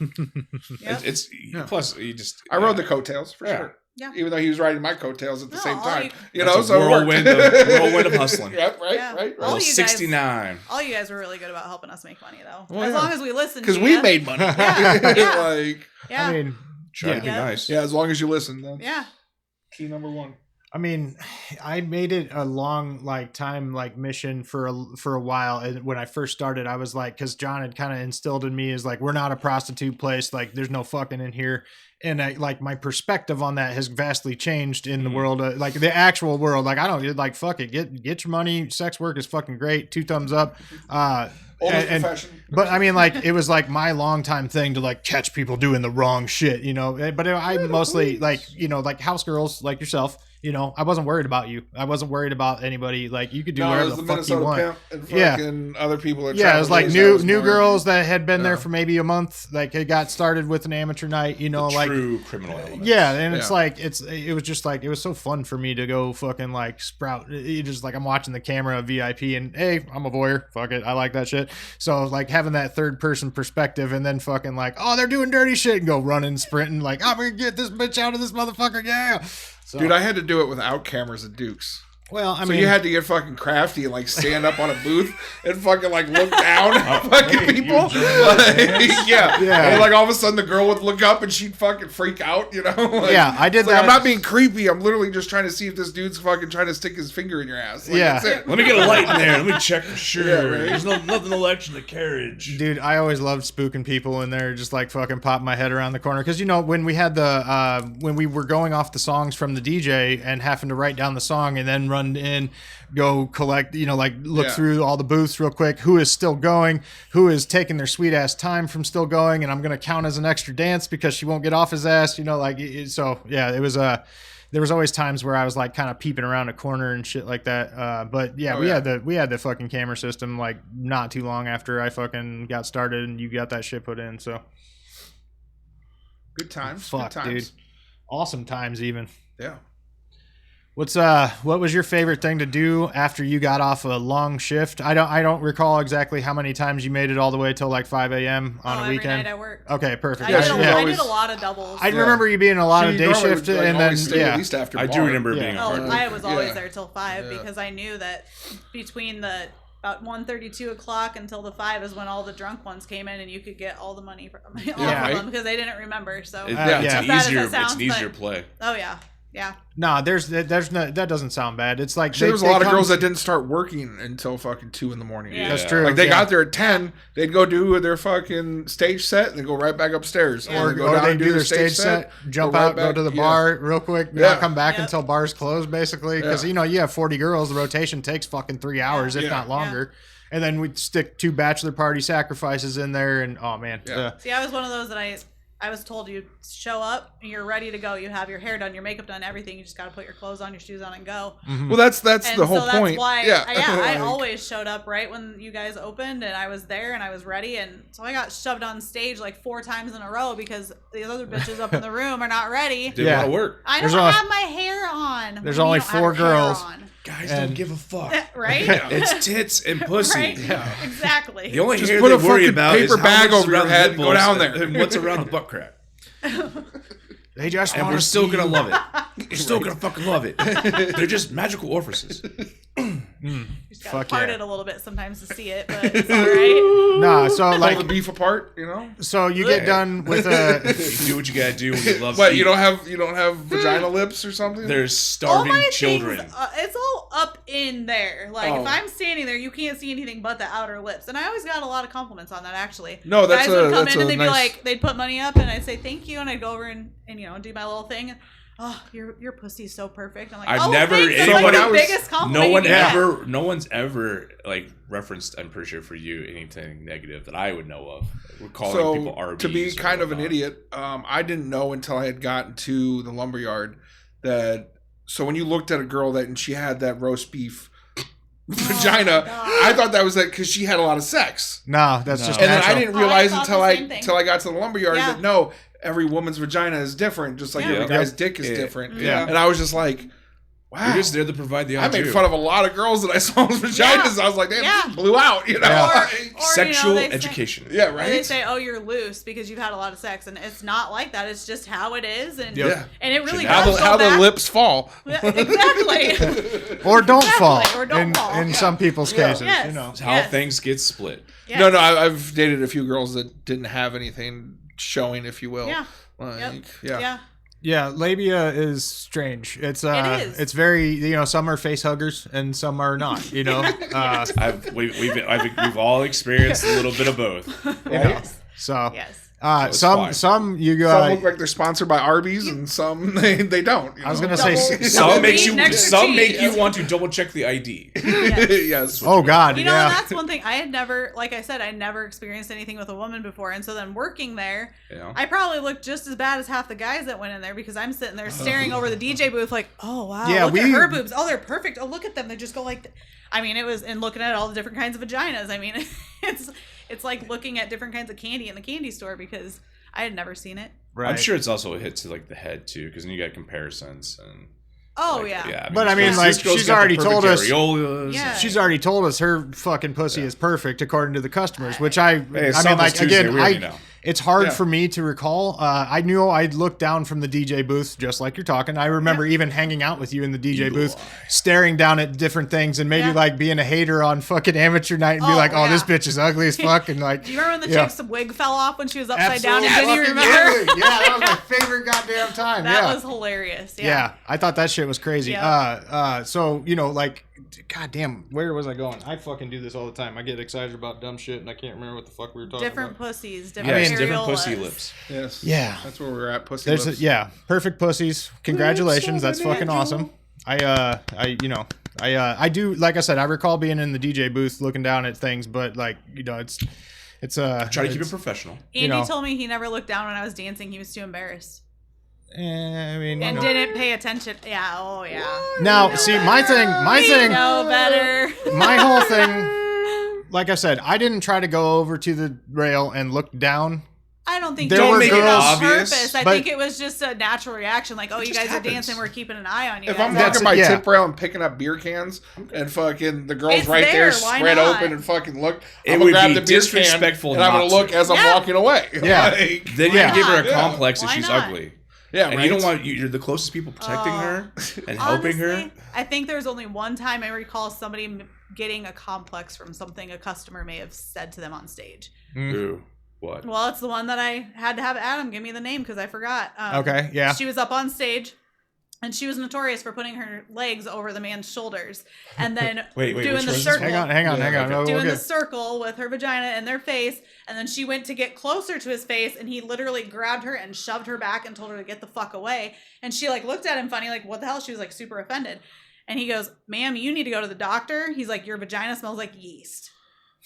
Yep. It's Yeah. plus you just. I rode the coattails for Yeah. sure. Yeah. Even though he was riding my coattails at the No, same all time. you- You That's know, a so it worked. whirlwind of hustling. Yep, right, Yeah. right, All Well, right. you guys- 69. All you guys were really good about helping us make money, though. Well, as yeah. long as we listened. Because to we ya. made money. Yeah, yeah. Like, Yeah. I mean, Try to be Yeah. nice. yeah, as long as you listen. That's yeah. key number one. I mean, I made it a long time mission for a while. And when I first started, I was like, because John had kind of instilled in me is like, we're not a prostitute place. Like, there's no fucking in here. And I, like, my perspective on that has vastly changed in the world, like the actual world. Like, I don't like, fuck it, get your money. Sex work is fucking great. 2 thumbs up. Oldest And- profession. But I mean, like, it was like my longtime thing to like catch people doing the wrong shit, you know. But I mostly like, you know, like house girls like yourself. You know, I wasn't worried about you. I wasn't worried about anybody. Like, you could do No, it whatever was the the fuck you Minnesota want. pimp and Yeah. fucking other people that Yeah, it was like traveled new more- girls that had been there Yeah. for maybe a month. Like, it got started with an amateur night, you know, like. True criminal elements. Yeah, and it's Yeah. like it was just like it was so fun for me to go fucking like sprout. It just like I'm watching the camera of VIP and hey, I'm a voyeur. Fuck it, I like that shit. So like having that third person perspective and then fucking like, oh, they're doing dirty shit and go running, sprinting like I'm gonna get this bitch out of this motherfucker. Yeah, so, Dude, I had to do it without cameras at Duke's. well, I So mean, you had to get fucking crafty and like stand up on a booth and fucking like look down at fucking people. Like, yeah. Yeah. And like all of a sudden the girl would look up and she'd fucking freak out, you know? Like, Yeah, I did it's like, that. I'm not being creepy. I'm literally just trying to see if this dude's fucking trying to stick his finger in your ass. Like, Yeah. That's it. Let me get a light in there. Let me check for sure. Yeah, right. There's nothing electric in the carriage. Dude, I always loved spooking people in there, just like fucking pop my head around the corner. Because you know when we had when we were going off the songs from the DJ and having to write down the song and then run in, go collect, you know, like look Yeah. through all the booths real quick. Who is still going? Who is taking their sweet ass time from still going? And I'm gonna count as an extra dance because she won't get off his ass. You know, like so. Yeah, it was there was always times where I was like kind of peeping around a corner and shit like that. But yeah, Oh, we yeah. had the fucking camera system like not too long after I fucking got started and you got that shit put in. So Good times. fuck, Good times. dude, awesome times even. Yeah. What was your favorite thing to do after you got off a long shift? I don't recall exactly how many times you made it all the way till like 5 a.m. on a every weekend. night I work. Okay, perfect. I, did she a, was I always- did a lot of doubles. I remember you being a lot of She day normally shift would, like, and then always stay yeah. at least after I do bar. remember Yeah. being a Oh, hard I was always Yeah. there till 5 Yeah. because I knew that between the about 1:30, 2 o'clock until the 5 is when all the drunk ones came in and you could get all the money from all Yeah. of them because they didn't remember. So It's yeah. an As bad as easier, that sounds, it's an easier but- play. oh yeah, yeah. Nah, there's no, that doesn't sound bad. It's like There was a they lot of come- girls that didn't start working until fucking 2 in the morning. Yeah. That's Yeah. true. Like they yeah. got there at 10, they'd go do their fucking stage set and then go right back upstairs. Yeah. Or or, go or down they and do their stage set, jump go right out, go back- to the yeah. bar real quick, Yeah. not come back Yep. until bars close, basically. Because Yeah. you know you have 40 girls, the rotation takes fucking 3 hours, if Yeah. not longer. And then we'd stick 2 bachelor party sacrifices in there, and oh man, Yeah. See, I was one of those that I was told you show up, you're ready to go, you have your hair done, your makeup done, everything. You just got to put your clothes on, your shoes on, and go. Well, that's And the whole so that's point. why, yeah, I Like, always showed up right when you guys opened, and I was there and I was ready, and so I got shoved on stage like 4 times in a row because the other bitches up in the room are not ready. Didn't Yeah. want to work. I There's don't only- have my hair on. there's What do you only don't have 4 your hair girls. on? Guys And- don't give a fuck. Right? It's tits and pussy. Right? Exactly. The only Just hair put they a worry fucking about paper is how bag much is over your around the head and go nipples down there. and what's around the butt crack. they just And wanna we're still see- gonna love it. We're still gonna fucking love it. They're just magical orifices. You just gotta Fuck part yeah. it a little bit sometimes to see it, but it's all right. Nah, so pull like the beef apart, you know. so you get done with a You do what you gotta do when you love. What feet. you don't have vagina lips or something? There's All starving my children. things, it's all up in there. Like Oh. if I'm standing there, you can't see anything but the outer lips. And I always got a lot of compliments on that. Actually, No, that's guys would come that's in and a they'd be nice- like, they'd put money up, and I'd say thank you, and I'd go over and you know do my little thing. And, oh, your pussy's so perfect. I'm like, I've oh, never- thanks. It's anybody- like the biggest compliment. No one's ever like referenced. I'm pretty sure for you anything negative that I would know of. We're calling people So RBs to be or kind of an whatnot. idiot, I didn't know until I had gotten to the lumberyard that. So when you looked at a girl that and she had that roast beef vagina, God. I thought that was that because she had a lot of sex. no, that's No. just And then natural. I didn't Oh, I realize thought until the same thing. I got to the lumberyard Yeah. that no, every woman's vagina is different, just like Yeah. every guy's dick is Yeah. different. Yeah. And I was just like, wow. You're just there to provide the. I made fun of a lot of girls that I saw with vaginas. I was like, damn, Yeah. she blew out, you know? Yeah. Or, sexual they say- education. Yeah, Or they right? say, "Oh, you're loose because you've had a lot of sex," and it's not like that. It's just how it is, and Yeah. and it really How does the, go how the back- lips fall. Yeah, exactly. or don't Exactly, fall. or don't in, fall. in Yeah. some people's Yeah. cases, Yes. you know. It's how Yes. things get split. Yes. No, I've dated a few girls that didn't have anything showing, if you will. Yeah. Like, Yep. yeah. Yeah, labia is strange. It's is. it's very, you know, some are face huggers and some are not, you know. We've all experienced a little bit of both. You know. So Yes. it's fine. Some you Some got. look like they're sponsored by Arby's, and some they don't. I was know? gonna say Some make you Extra cheese. want to double check the ID. Yes. Oh God, You know, yeah. that's one thing I had never, like I said, I never experienced anything with a woman before. And so then working there, Yeah. I probably looked just as bad as half the guys that went in there because I'm sitting there staring over the DJ booth like, oh, wow, Yeah, look at her boobs. Oh, they're perfect. Oh, look at them. They just go like, I mean, it was, and looking at all the different kinds of vaginas. I mean, it's like looking at different kinds of candy in the candy store because I had never seen it. Right. I'm sure it's also a hit to like the head too, because then you got comparisons and. Oh, like, yeah. But I mean, this like, girl's she's got the already perfect told us- areolas. Yeah. She's already told us her fucking pussy is perfect according to the customers, which I Hey, mean, Topless like Tuesday, again, we already know. it's hard Yeah. for me to recall. I knew I'd look down from the DJ booth just like you're talking. I remember even hanging out with you in the DJ booth, staring down at different things and maybe Yeah. like being a hater on fucking amateur night and be Oh, like, oh, yeah. this bitch is ugly as fuck. And like, Do you remember when the Yeah. chick's wig fell off when she was upside absolutely down? And didn't you fucking remember? ugly. Yeah, that was my favorite goddamn time. That yeah. was hilarious. Yeah, I thought that shit was crazy. Yeah. So you know, like, goddamn, where was I going? I fucking do this all the time. I get excited about dumb shit, and I can't remember what the fuck we were talking Different about. pussies, Yeah, different it's different pussy areolas. lips. Yes. Yeah. That's where we're at. Pussy There's lips. perfect pussies. Congratulations, that's fucking awesome. I do, like I said, I recall being in the DJ booth looking down at things, but like, you know, it's Try to keep it professional. Andy know. told me he never looked down when I was dancing. He was too embarrassed. I mean, you And know. didn't pay attention. Yeah, oh yeah. Now, see, my thing, Know better. my whole thing, like I said, I didn't try to go over to the rail and look down. I don't think There you were did it girls- on obvious, purpose. I but- think it was just a natural reaction. Like, oh, you just guys happens. are dancing. We're keeping an eye on you. If guys. I'm That's- walking by yeah. tip rail and picking up beer cans and fucking the girl's It's right there, there, why spread not? open and fucking look, It I'm gonna would grab be the beer can disrespectful and I'm gonna not look to. as I'm Yeah. walking away. Yeah. Like, Then Yeah. you give her a Yeah. complex if Why she's not? ugly. yeah, And right. you don't want you're the closest people protecting her and helping her. Honestly, I think there's only one time I recall somebody getting a complex from something a customer may have said to them on stage. Ooh, what? Well, it's the one that I had to have Adam give me the name because I forgot. Okay, yeah. She was up on stage, and she was notorious for putting her legs over the man's shoulders, and then Wait, doing which the one is this? circle. Hang on. okay. No, Doing we'll the circle with her vagina in their face, and then she went to get closer to his face, and he literally grabbed her and shoved her back and told her to get the fuck away. And she like looked at him funny, like, what the hell? She was like super offended. And he goes, ma'am, you need to go to the doctor. He's like, your vagina smells like yeast.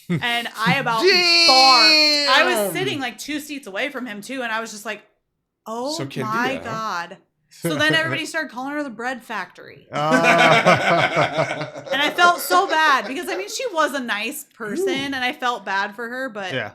And I about barfed. I was sitting like 2 seats away from him too, and I was just like, oh So can't do my that, huh? God. So then everybody started calling her the bread factory. Oh. And I felt so bad because, I mean, she was a nice person and I felt bad for her, but Yeah.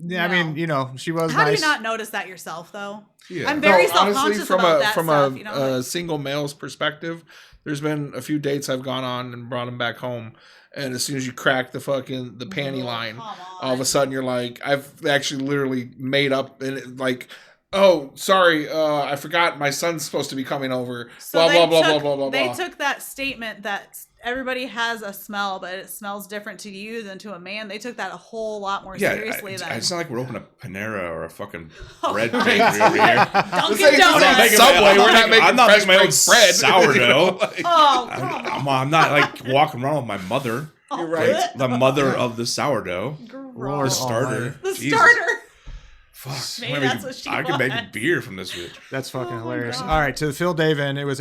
Yeah, I No. mean, you know, she was how nice. do you not notice that yourself, though? Yeah. I'm very No, honestly, self-conscious from about a that from stuff. a, You know, single male's perspective, there's been a few dates I've gone on and brought them back home, and as soon as you crack the panty Oh, line, come all of a on. sudden you're like, I've actually literally made up and it, like, oh, sorry, I forgot my son's supposed to be coming over. So Blah they blah blah took, blah blah blah They blah. took that statement that everybody has a smell, but it smells different to you than to a man. They took that a whole lot more Yeah, seriously than it's not like we're opening a Panera or a fucking Oh, bread right. bakery over here. Dunkin' This ain't Donuts. Subway, we're not making I'm not fresh making my own baked bread. sourdough. Like, Oh, come on. I'm not like walking around with my mother. You're right. Like, the mother of the sourdough. Lord The Gross. starter. The Jesus. starter. Fuck. Maybe Maybe that's what she I can make wants. beer from this bitch. That's fucking Oh my hilarious. God. All right, to fill Dave in, it was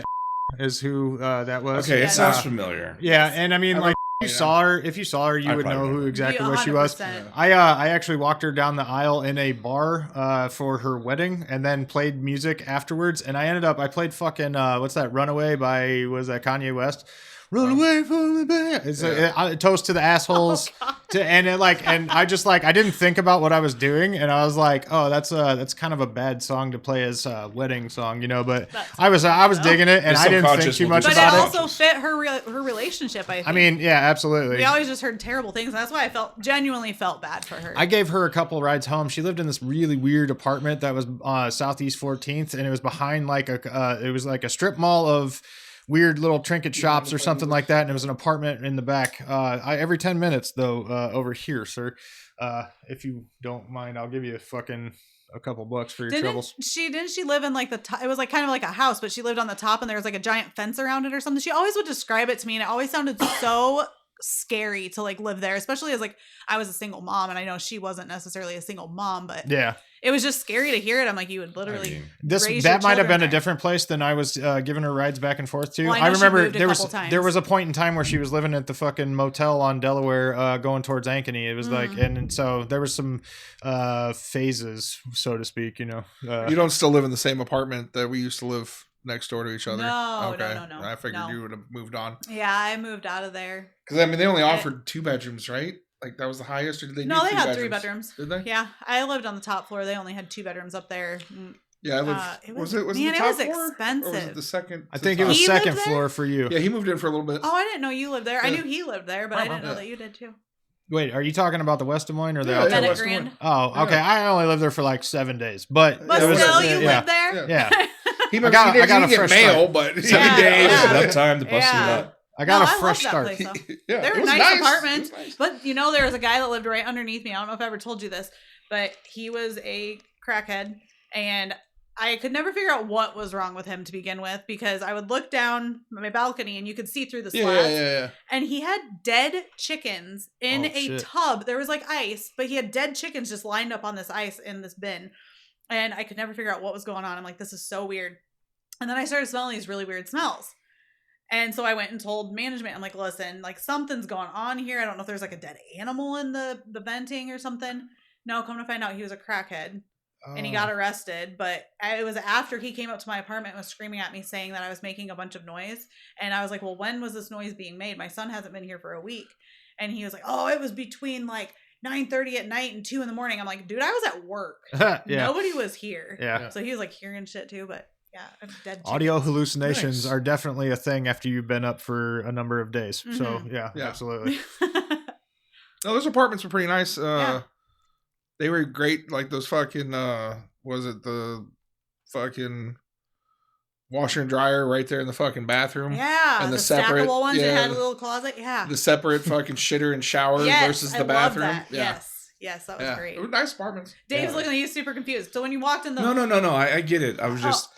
is who that was. Okay, Yeah, it sounds Uh, familiar. Yeah, and I mean, like, if you saw her, you I would probably know who remember. exactly You what she was. 100%. I actually walked her down the aisle in a bar for her wedding, and then played music afterwards. And I played fucking what's that? Runaway by was that Kanye West? Run away from the band. It's a toast to the assholes. And I just like I didn't think about what I was doing, and I was like, oh, that's kind of a bad song to play as a wedding song, you know. But That's I was digging it, and The I didn't think subconscious too will much do But it about it. also fit her relationship, I think. I mean, yeah, absolutely. we always just heard terrible things, and that's why I genuinely felt bad for her. I gave her a couple rides home. She lived in this really weird apartment that was Southeast 14th, and it was behind like it was like a strip mall of weird little trinket shops or something like that, and it was an apartment in the back. Every 10 minutes though, over here, sir. If you don't mind, I'll give you a couple bucks for your troubles. Didn't she live in like the top? It was like kind of like a house, but she lived on the top, and there was like a giant fence around it or something. She always would describe it to me, and it always sounded so scary to like live there, especially as like I was a single mom, and I know she wasn't necessarily a single mom, but Yeah. it was just scary to hear it. I'm like, you would literally raise your That might have been children a there. different place than I was giving her rides back and forth to. Well, I know I she remember moved a couple times. there was a point in time where she was living at the fucking motel on Delaware, going towards Ankeny. It was like, and so there was some phases, so to speak. You know, You don't still live in the same apartment that we used to live next door to each other? No, Okay. no. I figured No. you would have moved on. Yeah, I moved out of there. Because, I mean, they only offered 2 bedrooms, right? Like, that was the highest? Or did they No, do they 3 had bedrooms? 3 bedrooms. Did they? Yeah, I lived on the top floor. They only had 2 bedrooms up there. Yeah, I lived. It was was- it man, the it top was floor? Or was expensive. it the second? I to think the it was He top? lived second there? floor for you. Yeah, he moved in for a little bit. Oh, I didn't know you lived there. I Yeah. knew he lived there, but I didn't know Yeah. that you did too. Wait, are you talking about the West Des Moines or the Yeah, outside? Bennett West Des Grand. Moines. Oh, okay. Yeah. I only lived there for like 7 days, but But Yeah, it was- still, you yeah. lived there? Yeah. Yeah, He I got, got- he I got didn't a get fresh mail, start. but 7 Yeah, days, yeah. enough time to bust Yeah. it up. I got No, a I fresh love start. that place, though. yeah, They it were was nice nice. apartments, It was nice. but you know, there was a guy that lived right underneath me. I don't know if I ever told you this, but he was a crackhead, and I could never figure out what was wrong with him to begin with, because I would look down my balcony and you could see through the slats. Yeah. And he had dead chickens in Oh, a shit. tub. There was like ice, but he had dead chickens just lined up on this ice in this bin. And I could never figure out what was going on. I'm like, this is so weird. And then I started smelling these really weird smells. And so I went and told management, I'm like, listen, like something's going on here. I don't know if there's like a dead animal in the venting or something. No, come to find out he was a crackhead. And he got arrested, but it was after he came up to my apartment and was screaming at me saying that I was making a bunch of noise. And I was like, well, when was this noise being made? My son hasn't been here for a week. And he was like, oh, it was between like 9:30 at night and 2 in the morning. I'm like, dude, I was at work. yeah. Nobody was here. Yeah. So he was like hearing shit too, but yeah, I'm dead. Audio chickens. hallucinations Nice. are definitely a thing after you've been up for a number of days. So Mhm. yeah, Yeah. absolutely. No, those apartments were pretty nice. Yeah. They were great. Like those fucking, was it the fucking washer and dryer right there in the fucking bathroom? Yeah, And the the separate- stackable ones that yeah. had a little closet. Yeah. The separate fucking shitter and shower Yes, versus I the love bathroom. that. Yeah. Yes, that was Yeah. great. They were nice apartments. Dave's Yeah. looking at you super confused. So when you walked in the No. I get it. I was just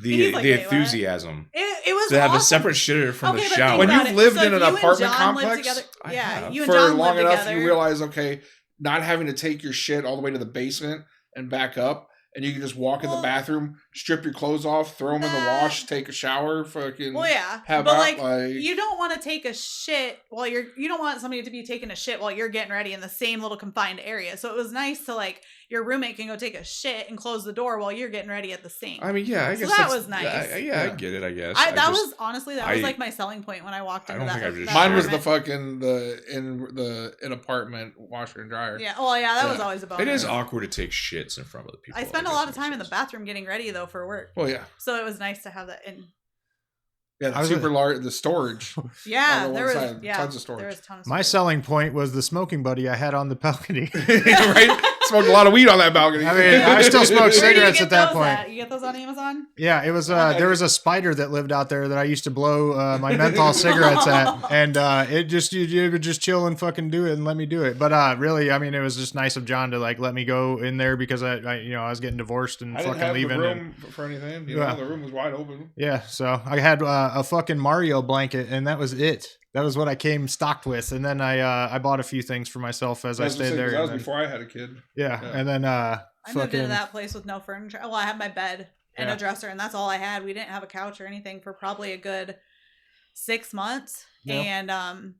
He's like, the "Wait, what?" enthusiasm it was to have a awesome. separate shitter from the Okay, but shower. think When about you've it. lived So in if an you and apartment John lived complex, together- I yeah, have. you and for John long lived enough, together. you realize, okay, not having to take your shit all the way to the basement and back up, and you can just walk in the Well, bathroom, strip your clothes off, throw them in the that- wash, take a shower, fucking. Well, yeah, Have but out, like you don't want to take a shit while you don't want somebody to be taking a shit while you're getting ready in the same little confined area. So it was nice to like your roommate can go take a shit and close the door while you're getting ready at the sink. I mean, yeah, I So guess that that's- was nice. I Yeah. get it. I guess that just- was honestly that was I- like my selling point when I walked I into don't that. think I just- that Mine was the apartment. fucking in apartment washer and dryer. Yeah, well, yeah, that was Yeah. always a bonus. It is awkward to take shits in front of the people. I spent a guess lot it of time in makes the sense. bathroom getting ready though for work, Well, yeah, so it was nice to have that in. yeah. I The was super large, the storage. Yeah, On the there one was side, tons of storage. There was tons of My storage. selling point was the smoking buddy I had on the balcony. Right? Smoked a lot of weed on that balcony. I mean, I still smoke Where do you cigarettes get at that those point. at? You get those on Amazon? Yeah, it was. There was a spider that lived out there that I used to blow my menthol cigarettes at, and it just you would just chill and fucking do it and let me do it. But really, I mean, it was just nice of John to like let me go in there because I was getting divorced and I didn't fucking have leaving. the and- room for anything. Yeah. The room was wide open. yeah, so I had a fucking Mario blanket, and that was it. That was what I came stocked with, and then I bought a few things for myself as I was gonna stayed say, 'cause there. That was and then- before I had a kid. yeah, Yeah. and then I moved into fucking that place with no furniture. Well, I had my bed and Yeah. a dresser, and that's all I had. We didn't have a couch or anything for probably a good 6 months. Yeah.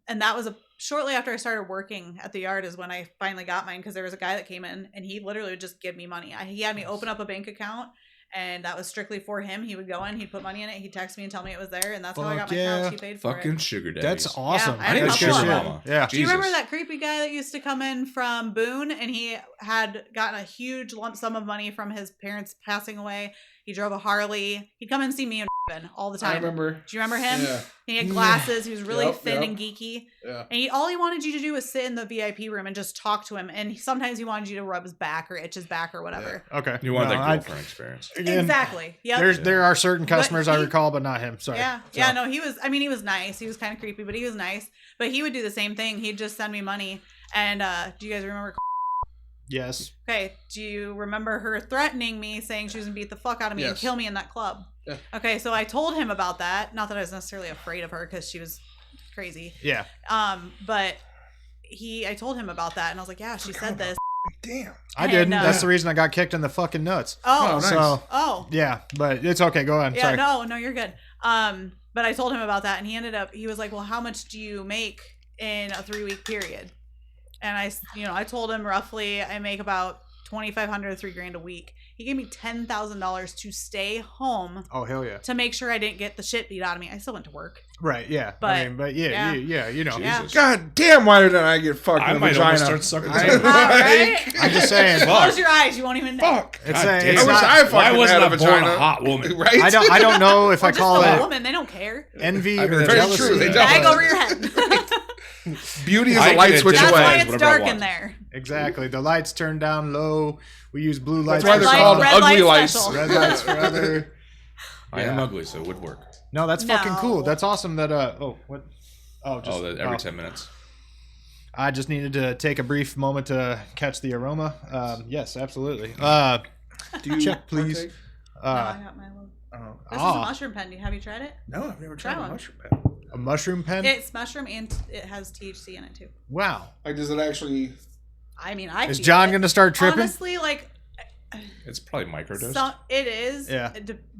And that was shortly after I started working at the yard is when I finally got mine, because there was a guy that came in and he literally would just give me money. He had me open up a bank account, and that was strictly for him. He would go in, he'd put money in it, he'd text me and tell me it was there, and that's how I got Fuck my yeah. couch. He paid for Fucking it. sugar daddy. that's awesome. I had a didn't couple sugar of them. mama. Yeah. Do you remember Jesus. that creepy guy that used to come in from Boone, and he had gotten a huge lump sum of money from his parents passing away? He drove a Harley. He'd come and see me and all the time. I remember. Do you remember him? Yeah. He had glasses. He was really Yep, thin yep. and geeky. Yeah. And all he wanted you to do was sit in the VIP room and just talk to him. And sometimes he wanted you to rub his back or itch his back or whatever. Okay, You want No, that I- girlfriend experience. again, Exactly. Yep. There are certain customers I he- recall, but not him. Sorry. Yeah. So- Yeah. No, he was nice. He was kind of creepy, but he was nice. But he would do the same thing. He'd just send me money. And do you guys remember? Yes. Okay. Do you remember her threatening me, saying she was gonna beat the fuck out of me and Yes. kill me in that club? Yeah. Okay. So I told him about that. Not that I was necessarily afraid of her, because she was crazy. Yeah. But I told him about that, and I was like, yeah, she said this. Damn. I didn't. And, That's the reason I got kicked in the fucking nuts. Oh, nice. So, oh, yeah, but it's okay. Go on. yeah, Sorry. no, you're good. But I told him about that, and he was like, well, how much do you make in a 3-week period? And I told him roughly I make about $2,500 to $3,000 a week. He gave me $10,000 to stay home Oh, hell yeah. to make sure I didn't get the shit beat out of me. I still went to work. Right, yeah. But, yeah, yeah. you know. Yeah. Jesus. God damn, why didn't I get fucked I in the might vagina? almost start sucking I- too. Right? I'm just saying. Close your eyes. You won't even know. Fuck. It's God a, damn. it's I wish not, I fucking Why wasn't had I a born vagina. a hot woman? Right? I don't know if Or I just call a it woman. They don't care. envy I or mean, very jealousy. true, they Bag don't. over your head. Beauty is I a light get switch That's Whatever why away. I it's want. dark in there. Exactly. The lights turn down low. We use blue lights. That's why for they're Red called light ugly special. lights. red lights for other. I am ugly, so it would work. No, that's fucking No. cool. That's awesome. That what? Oh, just Every 10 minutes. I just needed to take a brief moment to catch the aroma. Yes, absolutely. Do you Check, please. partake? No, I got my little. This is a mushroom pen. Have you tried it? No, I've never Try tried a one. mushroom pen. a mushroom pen. It's mushroom and it has THC in it too. Wow. Like, does it actually? I mean, I Is feel John it. gonna start tripping? Honestly, like It's probably microdosed. it is. Yeah.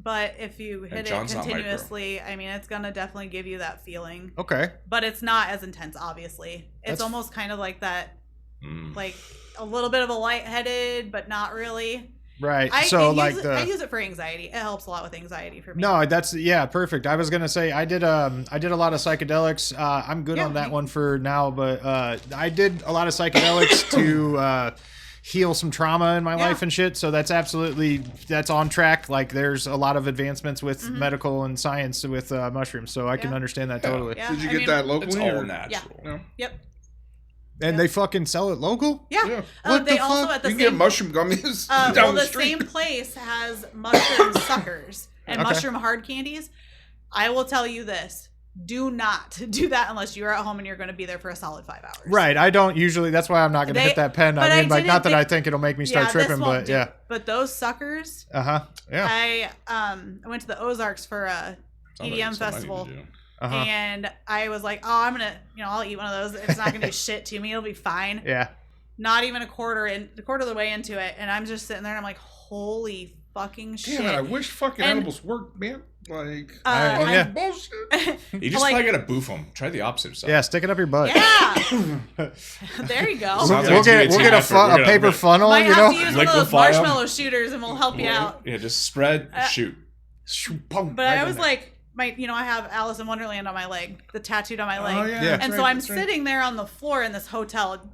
But if you hit it John's not micro. continuously, I mean, it's gonna definitely give you that feeling. Okay. But it's not as intense, obviously. It's That's- almost kind of like that, Mm. like a little bit of a lightheaded, but not really. Right. I use use it for anxiety. It helps a lot with anxiety for me. No, that's perfect. I was gonna say I did a lot of psychedelics. I'm good Yeah, on that me- one for now, but I did a lot of psychedelics to heal some trauma in my Yeah. life and shit. So that's on track. Like there's a lot of advancements with medical and science with mushrooms, so I can Yeah. understand that Yeah. totally. Yeah, Did you I get mean, that It's locally? all or- natural. No. Yep. And they fucking sell it local. Yeah. Yeah. What They the also fuck? at the You can same get mushroom gummies well, down the the street. same place has mushroom suckers and Okay. mushroom hard candies. I will tell you this: do not do that unless you're at home and you're going to be there for a solid 5 hours. Right. I don't usually. That's why I'm not gonna They- hit that pen. but I I mean, like, didn't not that I think- think it'll make me start this tripping, won't but do yeah. it. But those suckers, Yeah. I went to the Ozarks for a Sounds like EDM something I need festival. to do. And I was like, oh, I'm gonna, I'll eat one of those. It's not gonna do shit to me. It'll be fine. Yeah. Not even a quarter of the way into it, and I'm just sitting there, and I'm like, holy fucking shit. Damn it! I wish fucking And- edibles worked, man. Like, Alright, yeah. bullshit. You just Like- probably gotta boof them. Try the opposite side. Yeah. Stick it up your butt. Yeah. There you go. Sounds We'll like get it's gonna a be effort. We're gonna- paper funnel, Might you have know. to use one of those Liquefy 'em. marshmallow shooters, and we'll help you out. Yeah, just spread, shoot. But I was like, I have Alice in Wonderland on my leg, the tattooed on my leg. Oh yeah. Yeah. that's And right, so I'm that's right. sitting there on the floor in this hotel.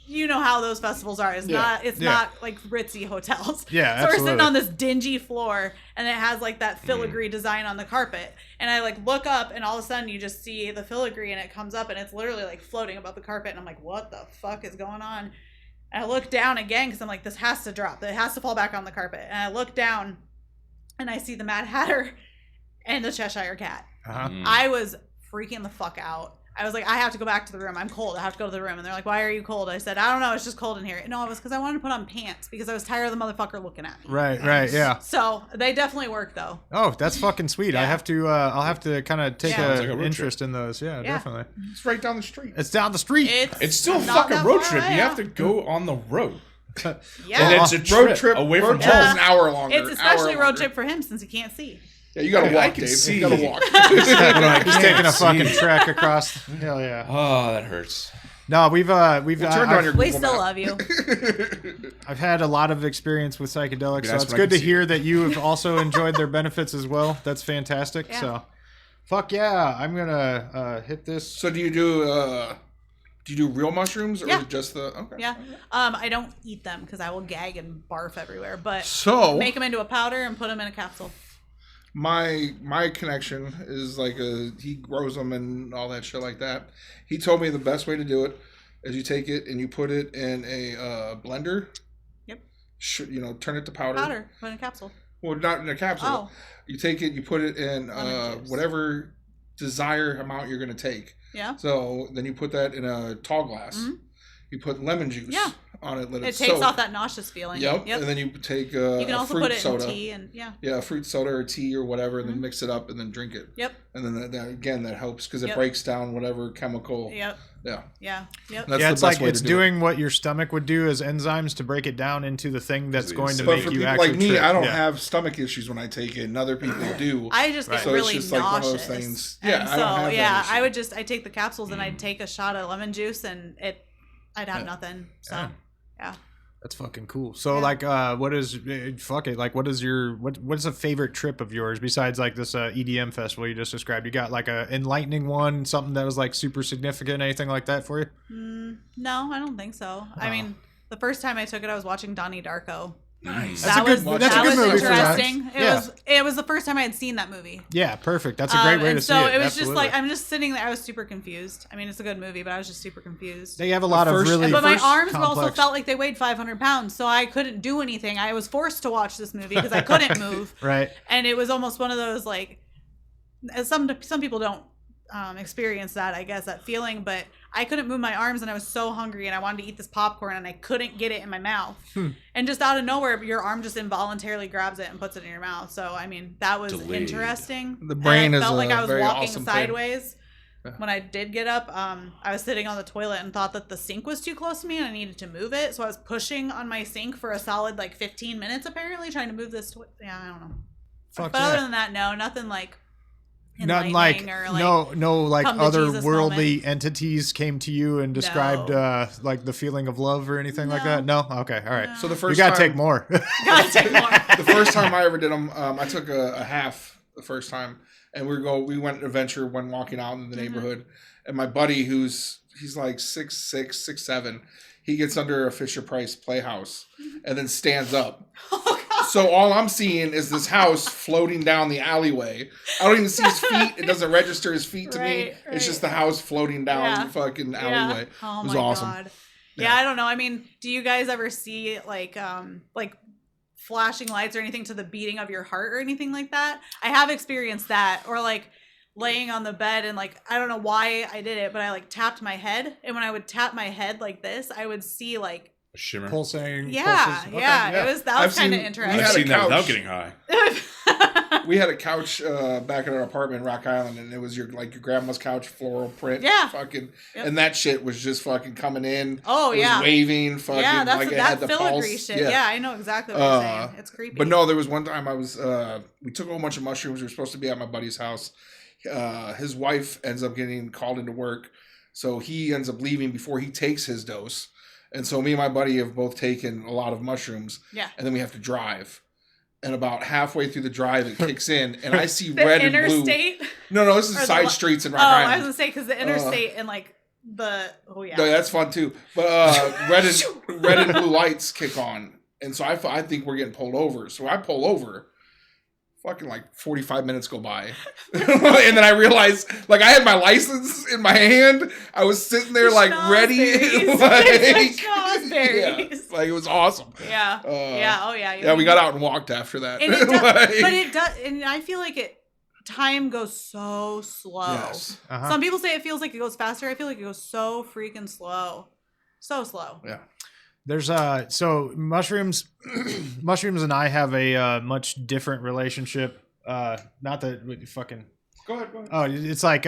You know how those festivals are. It's Yeah. not like ritzy hotels. Yeah, So we're absolutely. sitting on this dingy floor, and it has like that filigree design on the carpet. And I like look up, and all of a sudden you just see the filigree, and it comes up, and it's literally like floating above the carpet. And I'm like, what the fuck is going on? And I look down again because I'm like, this has to drop. It has to fall back on the carpet. And I look down, and I see the Mad Hatter and the Cheshire Cat. Uh-huh. I was freaking the fuck out. I was like, I have to go back to the room. I'm cold. I have to go to the room. And they're like, why are you cold? I said, I don't know. It's just cold in here. No, it was because I wanted to put on pants because I was tired of the motherfucker looking at me. Right, yeah. So they definitely work though. Oh, that's fucking sweet. I Yeah. have to. I'll have to kind of take Yeah. Sounds like a a road interest in those. Yeah, Yeah. definitely. It's right down the street. It's down the street. It's still a not fucking that road far trip. away, You yeah. have to go on the road. Yeah. And it's a road trip away from road trip home. is an hour longer. It's especially hour road longer. trip for him since he can't see. Yeah, you gotta I walk, can Dave. see. You gotta walk. But I He's can't taking a see. fucking trek across. Hell yeah. Oh, that hurts. No, we've Well, turn on your We Google still map. love you. I've had a lot of experience with psychedelics, Be so nice it's when I good can to see hear it. that you have also enjoyed their benefits as well. That's fantastic. Yeah. So, fuck yeah, I'm gonna hit this. So do you do real mushrooms or Yeah. just the okay? Yeah. I don't eat them because I will gag and barf everywhere. But So make them into a powder and put them in a capsule. my connection is like he grows them and all that shit like that. He told me the best way to do it is you take it and you put it in a blender. Yep. Turn it to powder. Powder, put in a capsule. Well, not in a capsule. Oh. You take it, you put it in Lemon juice. whatever desired amount you're going to take. Yeah. So then you put that in a tall glass. Mhm. You put lemon juice. Yeah. on it. Let It it takes soak. off that nauseous feeling. Yep. And then you take you can a also fruit put it soda. in tea and Yeah, fruit soda or tea or whatever, and then mix it up and then drink it. Yep. And then that again, that helps because it breaks down whatever chemical. Yep. Yeah. Yeah. Yep. That's yeah, the it's best like way it's to do doing what your stomach would do as enzymes to break it down into the thing that's going to But make for you people actually like me, trip. I don't Yeah. have stomach issues when I take it, and other people do. I just get So really it's just like one of nauseous. those things. And Yeah, I don't have that issue. I take the capsules and I'd take a shot of lemon juice and I'd have nothing. So yeah. That's fucking cool. So Yeah. like, what is fuck it? Like, what is your what's a favorite trip of yours besides like this EDM festival you just described? You got like a enlightening one, something that was like super significant, anything like that for you? No, I don't think so. I mean, the first time I took it, I was watching Donnie Darko. Nice. That's a good movie for that. interesting. Yeah. It was the first time I had seen that movie. Yeah, perfect. That's a great way and to see so it. it was Absolutely. just like I'm just sitting there. I was super confused. I mean, it's a good movie, but I was just super confused. They have a lot of first- really. But my arms also complex- felt like they weighed 500 pounds, so I couldn't do anything. I was forced to watch this movie because I couldn't move. Right. And it was almost one of those like, some people don't experience that, I guess, that feeling, but I couldn't move my arms and I was so hungry and I wanted to eat this popcorn and I couldn't get it in my mouth. And just out of nowhere, your arm just involuntarily grabs it and puts it in your mouth. So I mean, that was Delayed. interesting. The brain and I is felt a like I was very walking awesome thing. sideways. When I did get up, I was sitting on the toilet and thought that the sink was too close to me and I needed to move it. So I was pushing on my sink for a solid like 15 minutes, apparently, trying to move this. Yeah, I don't know. Fuck But yeah. other than that, no, nothing like Nothing like, enlightening or no like come to other Jesus worldly entities came to you and described No. Like the feeling of love or anything like No. that. No, okay, all right. So the You first gotta time, take more. Gotta take more. the first time I ever did them, I took a half the first time, and we went adventure when walking out in the neighborhood, and my buddy he's like 6'6", 6'7", he gets under a Fisher Price Playhouse and then stands up. So all I'm seeing is this house floating down the alleyway. I don't even see his feet. It doesn't register his feet to me. Right, It's just the house floating down the fucking alleyway. Oh It was my awesome. god. Yeah, I don't know. I mean, do you guys ever see like flashing lights or anything to the beating of your heart or anything like that? I have experienced that, or like laying on the bed and like I don't know why I did it, but I like tapped my head, and when I would tap my head like this, I would see like A shimmer. Pulsing. yeah, pulses. Okay, yeah. That was I've kind of seen- interesting. we I've had a seen that without couch. getting high. We had a couch back in our apartment in Rock Island, and it was your grandma's couch, floral print. Yeah. Fucking, Yep. and that shit was just fucking coming in. Oh, It was yeah. waving. Fucking, Yeah, that's like it had that the filigree pulse. shit. Yeah. I know exactly what you're saying. It's creepy. But no, there was one time I was. We took a whole bunch of mushrooms. We were supposed to be at my buddy's house. His wife ends up getting called into work, so he ends up leaving before he takes his dose. And so me and my buddy have both taken a lot of mushrooms. Yeah. And then we have to drive. And about halfway through the drive, it kicks in, and I see the red and blue. interstate. No, this is Or the side li- streets in Oh, Rock I was Island. gonna say because the interstate and like the No, that's fun too. But red and blue lights kick on, and so I think we're getting pulled over. So I pull over. Fucking like 45 minutes go by, and then I realized like I had my license in my hand. I was sitting there like ready, Schnozberries. yeah, like it was awesome. Yeah. Yeah. Oh yeah. Yeah, we got out and walked after that. And it does, Like- but it does, and I feel like time goes so slow. Yes. Uh-huh. Some people say it feels like it goes faster. I feel like it goes so freaking slow. So slow. Yeah. There's so mushrooms and I have a much different relationship. Not that fucking Go ahead. oh, it's like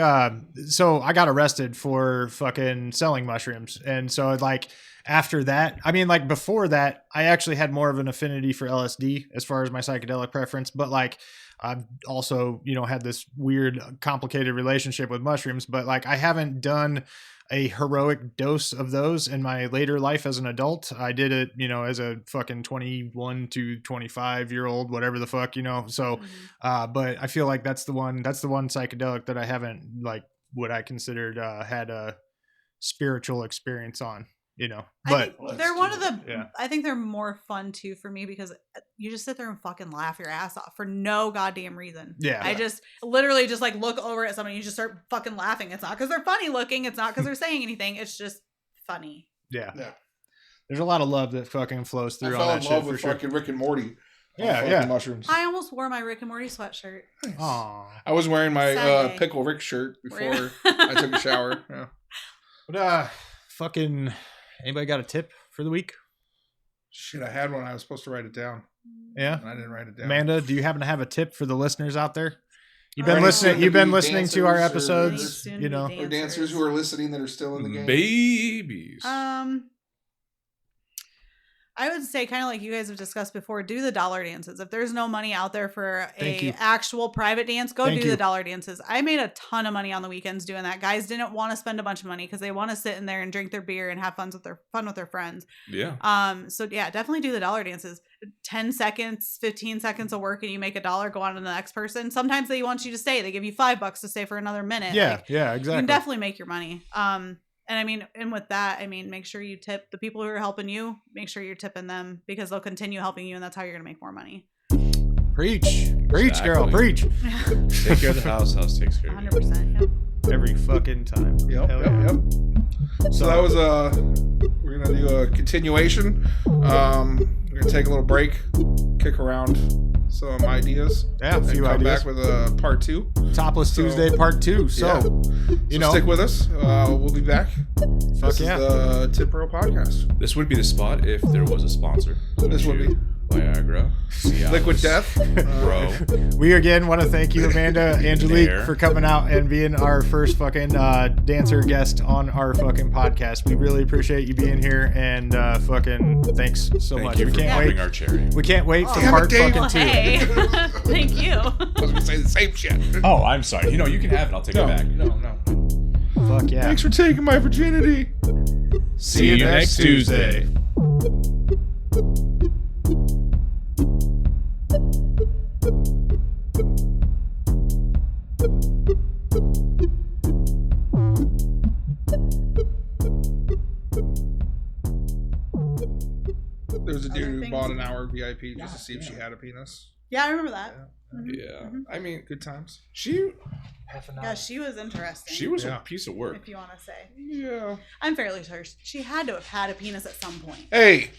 so I got arrested for fucking selling mushrooms, and so like after that, I mean, like before that, I actually had more of an affinity for LSD as far as my psychedelic preference, but like I've also, had this weird complicated relationship with mushrooms, but like I haven't done a heroic dose of those in my later life as an adult. I did it, as a fucking 21 to 25-year-old, whatever the fuck, so but I feel like that's the one psychedelic that I haven't, like, what I considered had a spiritual experience on, but I think they're one of the Yeah. I think they're more fun too for me because you just sit there and fucking laugh your ass off for no goddamn reason. Yeah. I just literally just like look over at somebody and you just start fucking laughing. It's not because they're funny looking, it's not because they're saying anything, it's just funny. yeah. Yeah. There's a lot of love that fucking flows I through on fell that in shit love for with sure. fucking Rick and Morty. Yeah, Fucking yeah. Mushrooms. I almost wore my Rick and Morty sweatshirt. Aw. I was wearing my Sunday. Pickle Rick shirt Were you? before I took a shower. Yeah. But fucking anybody got a tip for the week? Shit, I had one. I was supposed to write it down. Yeah. And I didn't write it down. Amanda, do you happen to have a tip for the listeners out there? You've been Any listening. You've been soon-to-be listening to our dancers or- episodes. Any You know, soon-to-be Or dancers who are listening that are still in the game. Babies. I would say, kind of like you guys have discussed before, do the dollar dances. If there's no money out there for Thank you. actual private dance, go Thank do you. the dollar dances. I made a ton of money on the weekends doing that. Guys didn't want to spend a bunch of money because they want to sit in there and drink their beer and have fun with their friends. Yeah. So yeah, definitely do the dollar dances. 10 seconds, 15 seconds of work and you make $1, go on to the next person. Sometimes they want you to stay. They give you $5 to stay for another minute. yeah, Like, yeah, you exactly. can definitely make your money. And I mean, and with that, I mean, make sure you tip the people who are helping you. Make sure you're tipping them because they'll continue helping you, and that's how you're gonna make more money. Preach, girl, Exactly. preach. Take care of the house. House takes care of you. 100%. Yep. Every fucking time. Yep, Hell yep, yeah. yep. So that was we're gonna do a continuation. We're gonna take a little break, kick around some ideas. Yeah, a and few come ideas. back with a part 2. Topless Tuesday Part 2. So, Yeah. you know, stick with us. We'll be back. fuck This yeah. is the Tip Pro Podcast. This would be the spot if there was a sponsor. This would be. Viagra. Cialis, Liquid Death. Bro. We again want to thank you, Amanda, Angelique, Nair. for coming out and being our first fucking dancer guest on our fucking podcast. We really appreciate you being here, and fucking thanks so Thank much. you We for can't popping wait. our cherry. We can't wait for Damn it, part Dave. fucking Well, 2. hey, thank you. I was gonna say the same shit. Oh, I'm sorry. You can have it. I'll take it back. No. Fuck yeah. Thanks for taking my virginity. See you next Tuesday. There was a dude Other who things? bought an hour VIP just to see if she had a penis. Yeah, I remember that. Yeah. I mean, Good times. she Yeah, she was interesting. was Yeah. a piece of work. if you want to say. Yeah. I'm fairly sure she had to have had a penis at some point. Hey,